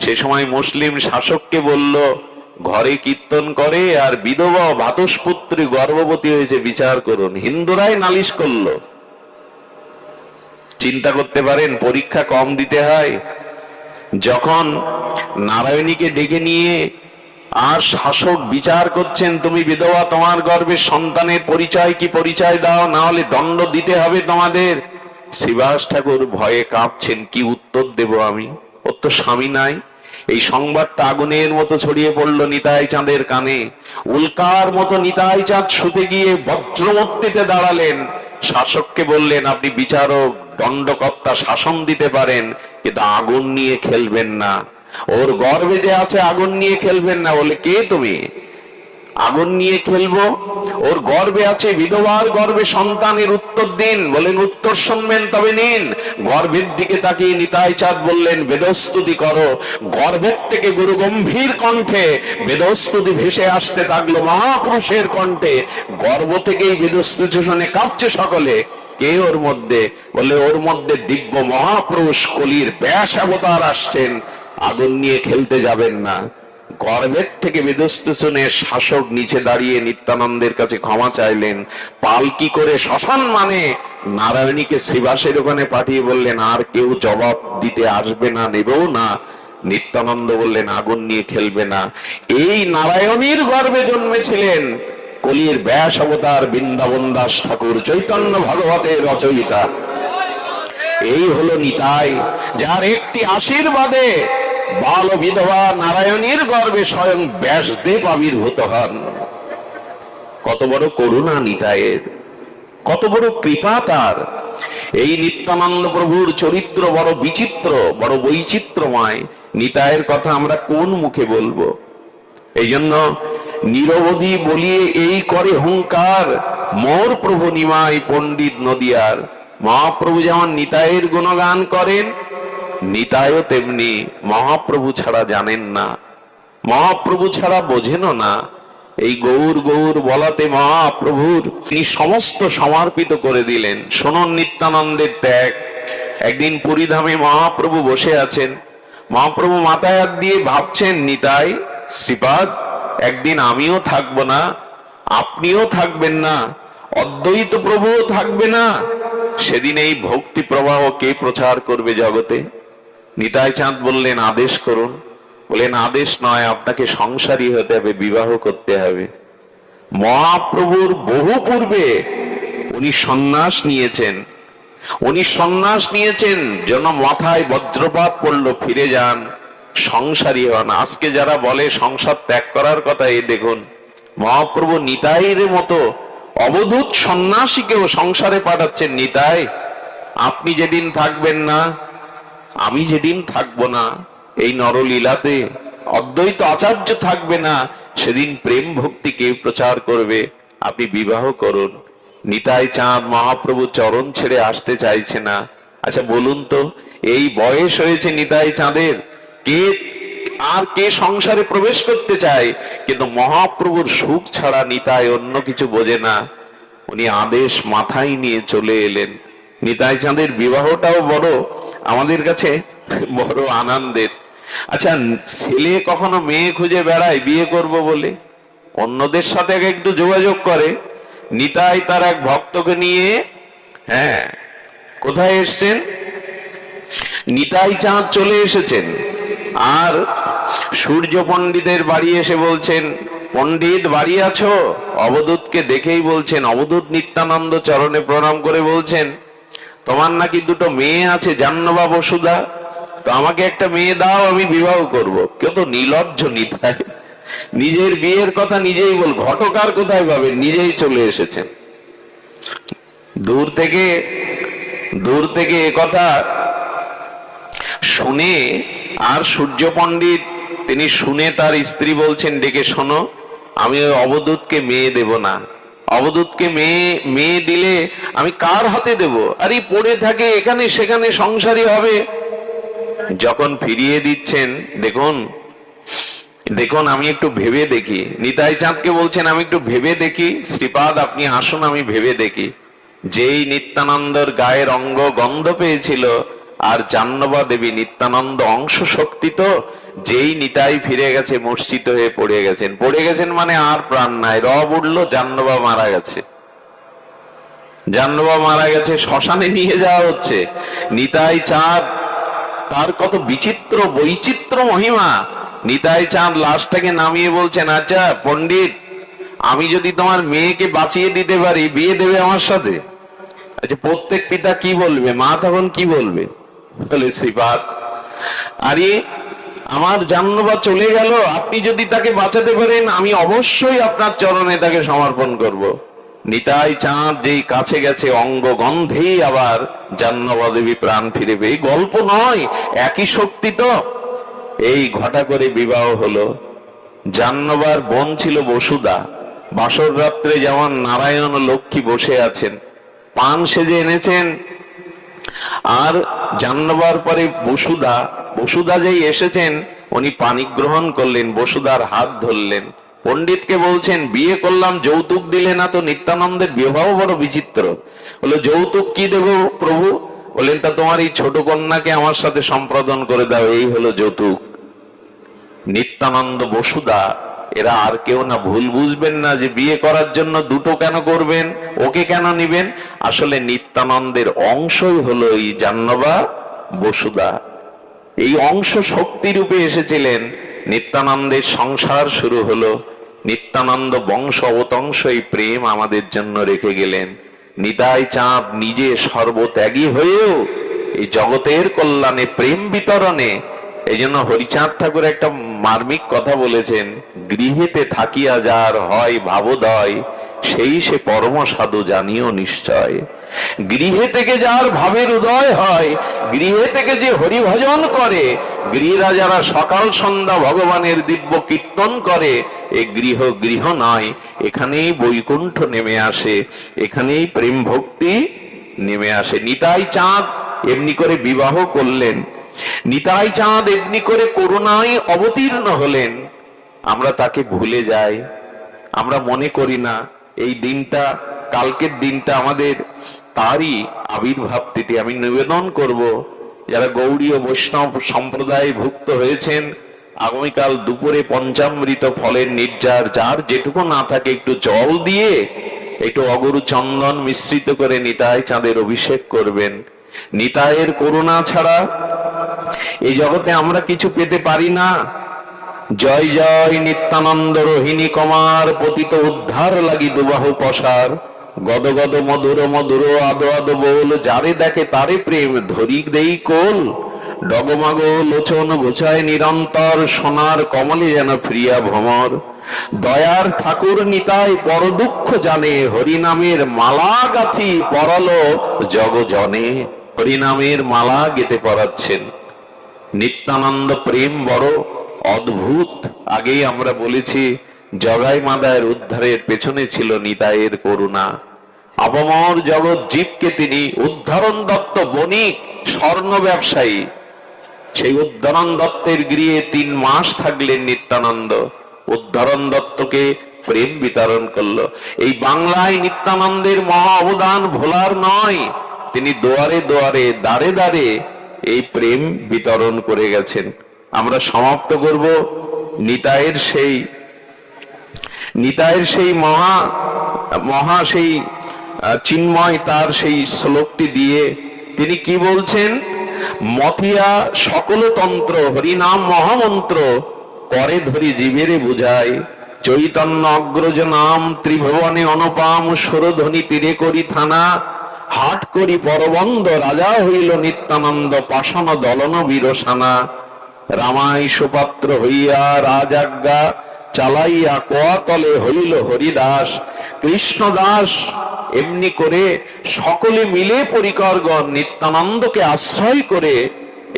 সে সময় মুসলিম শাসককে বলল, ঘরে কীর্তন করে আর বিধবা ভাতস্পুত্রী গর্ভবতী হয়েছে, বিচার করুন। হিন্দুরাই নালিশ করলো। চিন্তা করতে পারেন পরীক্ষা কম দিতে হয়। যখন নারায়ণীকে ডেকে নিয়ে আর শাসক বিচার করছেন, তুমি বিধবা, তোমার গর্ভে সন্তানের পরিচয় কি, পরিচয় দাও, না হলে দণ্ড দিতে হবে তোমাদের। শ্রীবাস ঠাকুর ভয়ে কাঁপছেন, কি উত্তর দেব আমি? ওর তো স্বামী নাই। এই সংবাদটা আগুনের মতো ছড়িয়ে পড়লো নিতাই চাঁদের কানে। উল্কার মতো নিতাই চাঁদ শুতে গিয়ে বজ্রমূর্তিতে দাঁড়ালেন। শাসককে বললেন, আপনি বিচারক, দণ্ডকর্তা, শাসন দিতে পারেন, কিন্তু আগুন নিয়ে খেলবেন না। ওর গর্ভে যে আছে আগুন নিয়ে খেলবেন না। বলে, কে তুমি? আগুন নিয়ে খেলবো? ওর গর্ভে আছে, বিধবার গর্ভে সন্তানের উত্তর দিন। বলেন, উত্তর শুনবেন তবে নিন। গর্ভের দিকে তাকিয়ে নিতাই চাঁদ বললেন, বেদস্তুতি করো। গর্ভের থেকে গুরু গম্ভীর কণ্ঠে বেদস্তুতি ভেসে আসতে থাকলো মহাপুরুষের কণ্ঠে। গর্ভ থেকেই বেদস্তুতি শুনে কাঁপছে সকলে। কে ওর মধ্যে? বলে, ওর মধ্যে দিব্য মহাপুরুষ কলির ব্যাস অবতার আসছেন, আগুন নিয়ে খেলতে যাবেন না। গর্ভের থেকে বেদস্ত শুনে শাসক নিচে দাঁড়িয়ে নিত্যানন্দের কাছে ক্ষমা চাইলেন। পালকি করে শ্মশান মানে নারায়ণীকে শ্রীবাসের ওখানে পাঠিয়ে বললেন, আর কেউ জবাব দিতে আসবে না, নেবেও না। নিত্যানন্দ বললেন, আগুন নিয়ে খেলবে না। এই নারায়ণীর গর্ভে জন্মেছিলেন কলির ব্যাস অবতার বৃন্দাবন দাস ঠাকুর, চৈতন্য ভাগবতের রচয়িতা। এই হলো নিতাই, যার একটি আশীর্বাদে বাল বিধবা নারায়ণীর গর্ভে স্বয়ং ব্যাসদেব আবির্ভূত হন। কত বড় করুণা নিতাইয়ের, কত বড় কৃপা তার। এই নিত্যানন্দ প্রভুর চরিত্র বড় বিচিত্র, বড় বৈচিত্র্যময়। নিতাইয়ের কথা আমরা কোন মুখে বলবো? এই জন্য নিরবধি বলিয়ে এই করে হুঙ্কার, মোর প্রভু নিমাই পণ্ডিত নদিয়ার। মহাপ্রভু যেমন নিতাইয়ের গুণগান করেন, নিতাইও তেমনি মহাপ্রভু ছাড়া জানেন না, মহাপ্রভু ছাড়া বোঝেনও না। এই গৌর গৌর বলাতে মহাপ্রভুর তিনি সমস্ত সমর্পিত করে দিলেন। শুনুন নিত্যানন্দের ত্যাগ। একদিন পুরীধামে মহাপ্রভু বসে আছেন। মহাপ্রভু মাথায় হাত দিয়ে ভাবছেন, নিতাই, শ্রীপাদ, একদিন আমিও থাকবো না, আপনিও থাকবেন না, অদ্বৈত প্রভুও থাকবে না। সেদিন এই ভক্তি প্রবাহ কে প্রচার করবে জগতে? নিতাই চাঁদ বললেন, আদেশ করুন। বলেন, আদেশ নয়, আপনাকে সংসারী হতে হবে, বিবাহ করতে হবে। মহাপ্রভুর বহু পূর্বে উনি সন্ন্যাস নিয়েছেন। উনি সন্ন্যাস নিয়েছেন যেন মাথায় বজ্রপাত পড়লো, ফিরে যান, সংসারী হন। আজকে যারা বলে সংসার ত্যাগ করার কথা, এই দেখুন মহাপ্রভু নিতাইয়ের মতো অবধূত সন্ন্যাসীকেও সংসারে পাঠাচ্ছেন। নিতাই, আপনি যেদিন থাকবেন না, আমি যেদিন থাকবো না এই নরলীলাতে, অদ্বৈত আচার্য থাকবে না, সেদিন প্রেম ভক্তি কে প্রচার করবে? আপনি বিবাহ করুন। নিতাই চাঁদ মহাপ্রভু চরণ ছেড়ে আসতে চাইছে না। আচ্ছা বলুন তো, এই বয়স হয়েছে নিতাই চাঁদের, কে সংসারে প্রবেশ করতে চায়? কিন্তু মহাপ্রভুর সুখ ছাড়া নিতাই অন্য কিছু বোঝে না। উনি আদেশ মাথায় নিয়ে চলে এলেন। নিতাই চাঁদের বিবাহটাও বড় আমাদের কাছে বড় আনন্দের। আচ্ছা, ছেলে কখনো মেয়ে খুঁজে বেড়ায় বিয়ে করব বলে, অন্যদের সাথে একটু যোগাযোগ করে। নিতাই তার এক ভক্তকে নিয়ে কোথায় এসছেন? নিতাই চাঁদ চলে এসেছেন। আর সূর্য পণ্ডিতের বাড়ি এসে বলছেন, পণ্ডিত বাড়ি আছো? অবধূতকে দেখেই বলছেন, অবধূত নিত্যানন্দ চরণে প্রণাম করে বলছেন, তোমার নাকি দুটো মেয়ে আছে, জাহ্নবা বসুধা, তো আমাকে একটা মেয়ে দাও, আমি বিবাহ করব। কত নির্লজ্জ নিতাই, নিজের বিয়ের কথা নিজেই বল। ঘটকার কোথায় পাবেন? নিজেই চলে এসেছেন। দূর থেকে কথা শুনে, আর সূর্য পণ্ডিত তিনি শুনে তার স্ত্রী বলছেন, ডেকে শোনো, আমি ওই অবধূতকে মেয়ে দেব না, অবধূতকে মেয়ে দিলে আমি কার হাতে দেব? আরে পড়ে থাকে এখানে সেখানে, সংসারী হবে। যখন ফিরিয়ে দিচ্ছেন, দেখুন আমি একটু ভেবে দেখি, নিতাই চাঁদকে বলছেন আমি একটু ভেবে দেখি, শ্রীপাদ আপনি আসুন আমি ভেবে দেখি। যেই নিত্যানন্দর গায়ের অঙ্গ গন্ধ পেয়েছিল, আর জাহ্নবা দেবী নিত্যানন্দ অংশ শক্তি, তো যেই নিতাই ফিরে গেছে মূর্ছিত হয়ে পড়ে গেছেন মানে আর প্রাণ নাই, রব উঠলো, জাহ্নবা মারা গেছে, জাহ্নবা মারা গেছে, শ্মশানে নিয়ে যাওয়া হচ্ছে। নিতাই চাঁদ, তার কত বিচিত্র বৈচিত্র্য মহিমা। নিতাই চাঁদ লাশটাকে নামিয়ে বলছেন, আচ্ছা পণ্ডিত, আমি যদি তোমার মেয়েকে বাঁচিয়ে দিতে পারি, বিয়ে দেবে আমার সাথে? আচ্ছা প্রত্যেক পিতা কি বলবে, মা তখন কি বলবে? বলে, শ্রীপাদ আরে আমার জাহ্নবা চলে গেল, আপনি যদি তাকে বাঁচাতে পারেন আমি অবশ্যই আপনার চরণে তাকে সমর্পণ করব। নিতাই চাঁদ যেই কাছে গেছে, অঙ্গ গন্ধেই আবার জাহ্নবা দেবী প্রাণ ফিরে পেয়ে, গল্প নয়, একই শক্তি তো। এই ঘটা করে বিবাহ হলো। জাহ্নবার বোন ছিল বসুধা। বাসর রাত্রে যেমন নারায়ণ ও লক্ষ্মী বসে আছেন, পান সেজে এনেছেন, আর জাহ্নবার পরে বসুধা যেই এসেছেন, উনি পানি গ্রহণ করলেন, বসুধার হাত ধরলেন, পণ্ডিতকে বলছেন, বিয়ে করলাম যৌতুক দিলে না তো? নিত্যানন্দের বিবাহ বড় বিচিত্র। বলে, যৌতুক কি দেব প্রভু? বললেন, তা তোমার এই ছোট কন্যাকে আমার সাথে সম্প্রদান করে দাও, এই হলো যৌতুক। নিত্যানন্দ বসুধা এরা আর কেউ না, ভুল বুঝবেন না যে বিয়ে করার জন্য দুটো কেন করবেন, ওকে কেন নিবেন। আসলে নিত্যানন্দের অংশই হলো এই জাহ্নবা বসুধা, এই অংশ শক্তি রূপে এসেছিলেন। নিত্যানন্দের সংসার শুরু হলো, নিত্যানন্দ বংশ অবতংশ এই প্রেম আমাদের জন্য রেখে গেলেন। নিতাই চাঁদ নিজে সর্বত্যাগী হয়েও এই জগতের কল্যাণে প্রেম বিতরণে, এই জন্য হরিচাঁদ ঠাকুর একটা মার্মিক কথা বলেছেন, গৃহেতে থাকিয়া যার হয় ভাবোদয়, সেই সে পরম সাধু জানিও নিশ্চয়। গৃহে থেকে যার ভাবের উদয় হয়, গৃহে থেকে যে হরিভজন করে, গৃহীরা যারা সকাল সন্ধ্যা ভগবানের দিব্য কীর্তন করে, এ গৃহ নয়, এখানেই বৈকুণ্ঠ নেমে আসে, এখানেই প্রেম ভক্তি নেমে আসে। নিতাই চাঁদ এমনি করে বিবাহ করলেন, নিতাই চাঁদ এমনি করে করুণায় অবতীর্ণ হলেন। আমরা তাকে ভুলে যাই, আমরা মনে করি না এই দিনটা, কালকের দিনটা আমাদের তারই আবির্ভাব তিথি। আমি নিবেদন করব, যারা গৌড়ী ও বৈষ্ণব সম্প্রদায় ভুক্ত হয়েছেন, আগামীকাল দুপুরে পঞ্চামৃত ফলের নির্যার, যার যেটুকু না থাকে একটু জল দিয়ে একটু অগরু চন্দন মিশ্রিত করে নিতাই চাঁদের অভিষেক করবেন। নিতাইয়ের করুণা ছাড়া এই জগতে আমরা কিছু পেতে পারি না। জয় জয় নিত্যানন্দ রোহিণী কমার, পতিত উদ্ধার লাগি দুবাহু পসার, গদ গদ মধুর মধুর আদো আদো বল, যারে দেখে তারে প্রেম ধরি দেই কোল, ডগমাগ লোচন ঘোচায় নিরন্তর, সোনার কমলে যেন প্রিয়া ভ্রমর। দয়ার ঠাকুর নিতাই পর দুঃখ জানে, হরিনামের মালা গাথি পরালো জগ জনে। হরিনামের মালা গেতে পড়াচ্ছেন। নিত্যানন্দ প্রেম বড় অদ্ভুত। আগেই আমরা বলেছি, জগাই মাদায়ের উদ্ধারের পেছনে ছিল নিতাইয়ের করুণা। আপামর জগৎ জীবকে তিনি উদ্ধারণ দত্ত বণিক, স্বর্ণ ব্যবসায়ী, সেই উদ্ধারণ দত্তের গৃহে 3 মাস থাকলেন নিত্যানন্দ। উদ্ধারণ দত্তকে প্রেম বিতরণ করলো। এই বাংলায় নিত্যানন্দের মহা অবদান ভোলার নয়। তিনি দুয়ারে দুয়ারে, দাঁড়ে দাঁড়ে এই প্রেম বিতরণ করে গেছেন। আমরা সমাপ্ত করব নিতাইয়ের সেই মহা সেই চিন্ময় তার সেই শ্লোকটি দিয়ে। তিনি কি বলছেন? মথিয়া সকল তন্ত্র, হরিনাম মহামন্ত্র, করে ধরি জীবেরে বুঝায়, চৈতন্য অগ্রজ নাম, ত্রিভুবনে অনুপাম, সুরধ্বনি তীরে করি থানা, হাট করি পরবন্ধ, রাজা হইল নিত্যানন্দ, পাষাণ দলন বীরসানা, রামাই সুপাত্র হইয়া রাজাজ্ঞা চালাইয়া কোয়াতলে হইল হরিদাস, কৃষ্ণদাস এমনি করে সকলে মিলে পরিকরগণ নিত্যানন্দকে আশ্রয় করে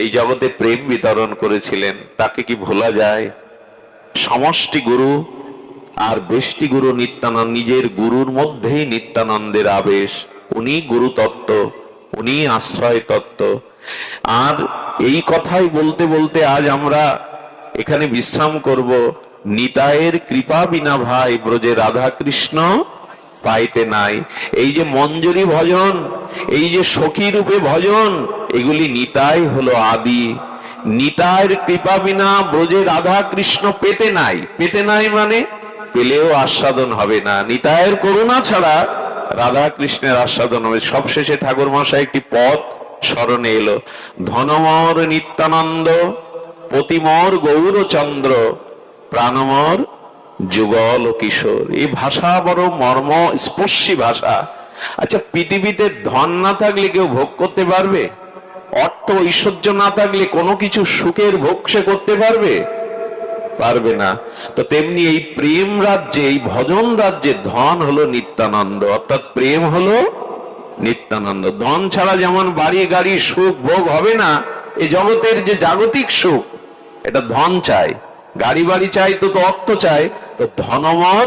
এই জগতে প্রেম বিতরণ করেছিলেন। তাকে কি ভোলা যায়? সমষ্টি গুরু আর ব্যষ্টি গুরু নিত্যানন্দ, নিজের গুরুর মধ্যেই নিত্যানন্দের আবেশ। উনি গুরু তত্ত্ব, উনি আশ্রয় তত্ত্ব। আর এই কথাই বলতে বলতে আজ আমরা এখানে বিশ্রাম করব। নিতায়ের কৃপা বিনা ভাই ব্রজে রাধা কৃষ্ণ পাইতে নাই। এই যে মঞ্জরি ভজন, এই যে সখী রূপে ভজন, এগুলি নিতাই হলো আদি। নিতায়ের কৃপা বিনা ব্রজে রাধা কৃষ্ণ পেতে নাই। পেতে নাই মানে পেলেও আস্বাদন হবে না। নিতায়ের করুণা ছাড়া রাধা কৃষ্ণের আস্বাদন হবে। সবশেষে ঠাকুর মশাই একটি পদ স্মরণে এলো, ধনমর নিত্যানন্দ পতিমর গৌরচন্দ্র প্রাণমর যুগল কিশোর। এই ভাষা বড় মর্ম স্পর্শী ভাষা। আচ্ছা, পৃথিবীতে ধন না থাকলে কেউ ভোগ করতে পারবে? অর্থ ঐশ্বর্য না থাকলে কোনো কিছু সুখের ভোগ সে করতে পারবে? পারবে না। তো তেমনি এই প্রেম রাজ্যে, এই ভজন রাজ্যে ধন হলো নিত্যানন্দ, অর্থাৎ প্রেম হলো নিত্যানন্দ। ধন ছাড়া যেমন বাড়ি গাড়ি সুখ ভোগ হবে না, এই জগতের যে জাগতিক সুখ, এটা ধন চাই, গাড়ি বাড়ি চাই, তো অর্থ চাই। তো ধনমর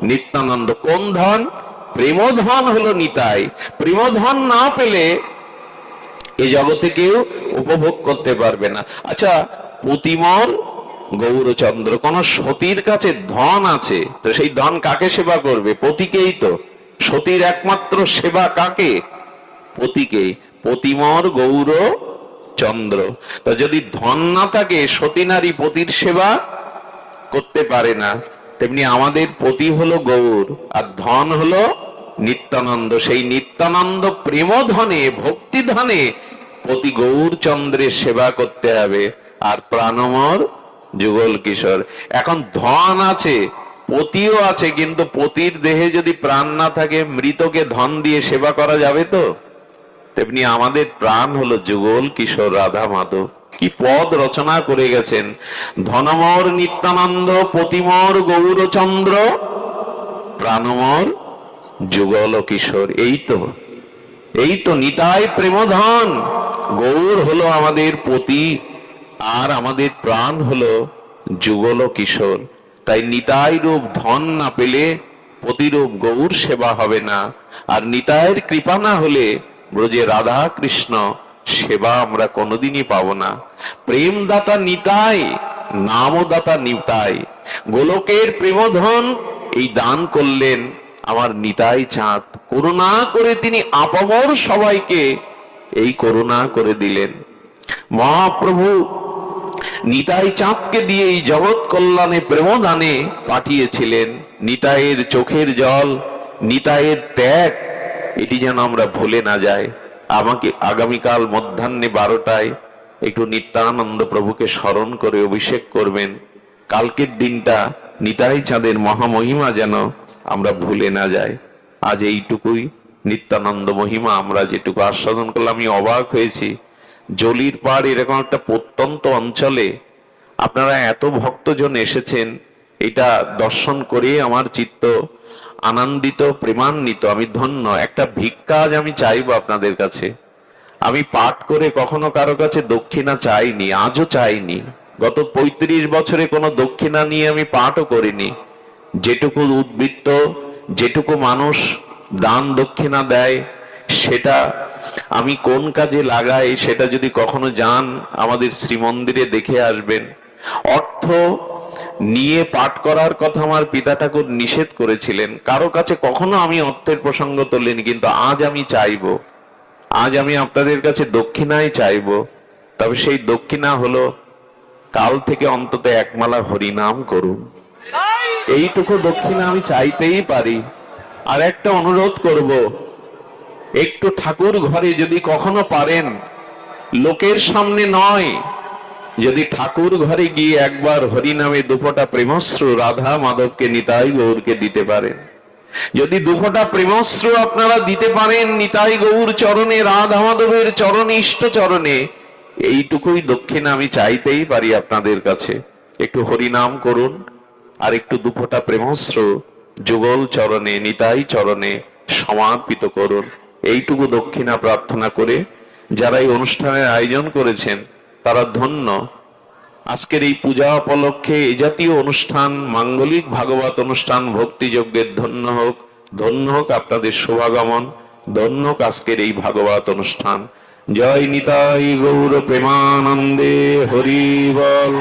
নিত্যানন্দ। কোন ধন? প্রেমধন হলো নিতাই। প্রেমধন না পেলে এই জগতে কেউ উপভোগ করতে পারবে না। আচ্ছা, পতিমর গৌরচন্দ্র, কোন সতীর কাছে ধন আছে, তো সেই ধন কাকে সেবা করবে? পতিকেই তো। সতীর একমাত্র সেবা কাকে? পতিকেই। পতিমর গৌর চন্দ্র। তো যদি ধন না থাকে, সতী নারী পতির সেবা করতে পারে না। তেমনি আমাদের পতি হলো গৌর, আর ধন হলো নিত্যানন্দ। সেই নিত্যানন্দ প্রেম ধনে, ভক্তি ধনে পতি গৌর চন্দ্রের সেবা করতে হবে। আর প্রাণমর যুগল কিশোর। এখন ধন আছে, পতিও আছে, কিন্তু পতির দেহে যদি প্রাণ না থাকে, মৃতকে ধন দিয়ে সেবা করা যাবে তো? তেমনি আমাদের প্রাণ হলো যুগল কিশোর রাধা মাধব। কি পদ রচনা করে গেছেন! ধনমর নিত্যানন্দ পতিমর গৌরচন্দ্র প্রাণমর যুগল কিশোর। এই তো নিতাই প্রেমধন। গৌর হলো আমাদের পতি, আর আমাদের প্রাণ হলো যুগল কিশোর। তাই নিতাই রূপ ধন না পেলে পতিরূপ গৌর সেবা হবে না। আর নিতাইয়ের কৃপা না হলে ব্রজে রাধা কৃষ্ণ সেবা আমরা কোনোদিনই পাবো না। প্রেমদাতা নিতাই, নামদাতা নিতাই। গোলকের প্রেমধন এই দান করলেন আমার নিতাই চাঁদ। করুণা করে তিনি আপামর সবাইকে এই করুণা করে দিলেন। মহাপ্রভু নিতাই চাঁদকে দিয়ে এই জগৎ কল্যাণে প্রেমদানে পাঠিয়েছিলেন। নিতাইয়ের চোখের জল, নিতাইয়ের ত্যাগ, এটি যেন আমরা ভুলে না যাই। আমাকে আগামীকাল মধ্যাহ্নে 12টায় একটু নিত্যানন্দ প্রভুকে স্মরণ করে অভিষেক করবেন। কালকের দিনটা নিতাই চাঁদের মহামহিমা যেন আমরা ভুলে না যাই। আজ এইটুকুই নিত্যানন্দ মহিমা আমরা যেটুকু আস্বাদন করলাম। আমি অবাক হয়েছি, জলির পাড় এরকম একটা প্রত্যন্ত অঞ্চলে আপনারা এত ভক্তজন এসেছেন, এটা দর্শন করে আমার চিত্ত আনন্দিত, প্রেমান্বিত। আমি ধন্য। একটা ভিক্ষা আজ আমি চাইবো আপনাদের কাছে। আমি পাঠ করে কখনো কারো কাছে দক্ষিণা চাইনি, আজও চাইনি। গত 35 বছরে কোনো দক্ষিণা নিয়ে আমি পাঠও করিনি। যেটুকু উদ্বৃত্ত, যেটুকু মানুষ দান দক্ষিণা দেয়, সেটা আমি কোন কাজে লাগাই, সেটা যদি কখনো যান আমাদের শ্রীমন্দিরে দেখে আসবেন। অর্থ নিয়ে পাঠ করার কথা আমার পিতা ঠাকুর নিষেধ করেছিলেন। কারো কাছে কখনো আমি অর্থের প্রসঙ্গ তুলিনি, কিন্তু আজ আমি চাইবো, আজ আমি আপনাদের কাছে দক্ষিণাই চাইবো। তবে সেই দক্ষিণা হলো কাল থেকে অন্তত একমালা হরিনাম করুন। এইটুকু দক্ষিণা আমি চাইতেই পারি। আর একটা অনুরোধ করব, একটু ঠাকুর ঘরে যদি কখনো পারেন, লোকের সামনে নয়, যদি ঠাকুর ঘরে গিয়ে একবার হরিনামে দুফোঁটা প্রেমশ্রু রাধা মাধবকে নিতাই গৌরকে দিতে পারেন, যদি দুফোঁটা প্রেমশ্রু আপনারা দিতে পারেন নিতাই গৌর চরণে, রাধা মাধবের চরণে, ইষ্ট চরণে, এইটুকুই দক্ষিণা আমি চাইতেই পারি আপনাদের কাছে। একটু হরিনাম করুন, আর একটু দুফোঁটা প্রেমশ্রু যুগল চরণে, নিতাই চরণে সমর্পিত করুন। এইটুকু দক্ষিণা প্রার্থনা করে যারা এই অনুষ্ঠানের আয়োজন করেছেন তারা ধন্য। আজকের এই পূজা উপলক্ষে এই জাতীয় অনুষ্ঠান, মাঙ্গলিক ভাগবত অনুষ্ঠান, ভক্তিযজ্ঞের ধন্য হোক আপনাদের শুভাগমন, ধন্য হোক আজকের এই ভাগবত অনুষ্ঠান। জয় নিতাই গৌর প্রেমানন্দে, হরি বল।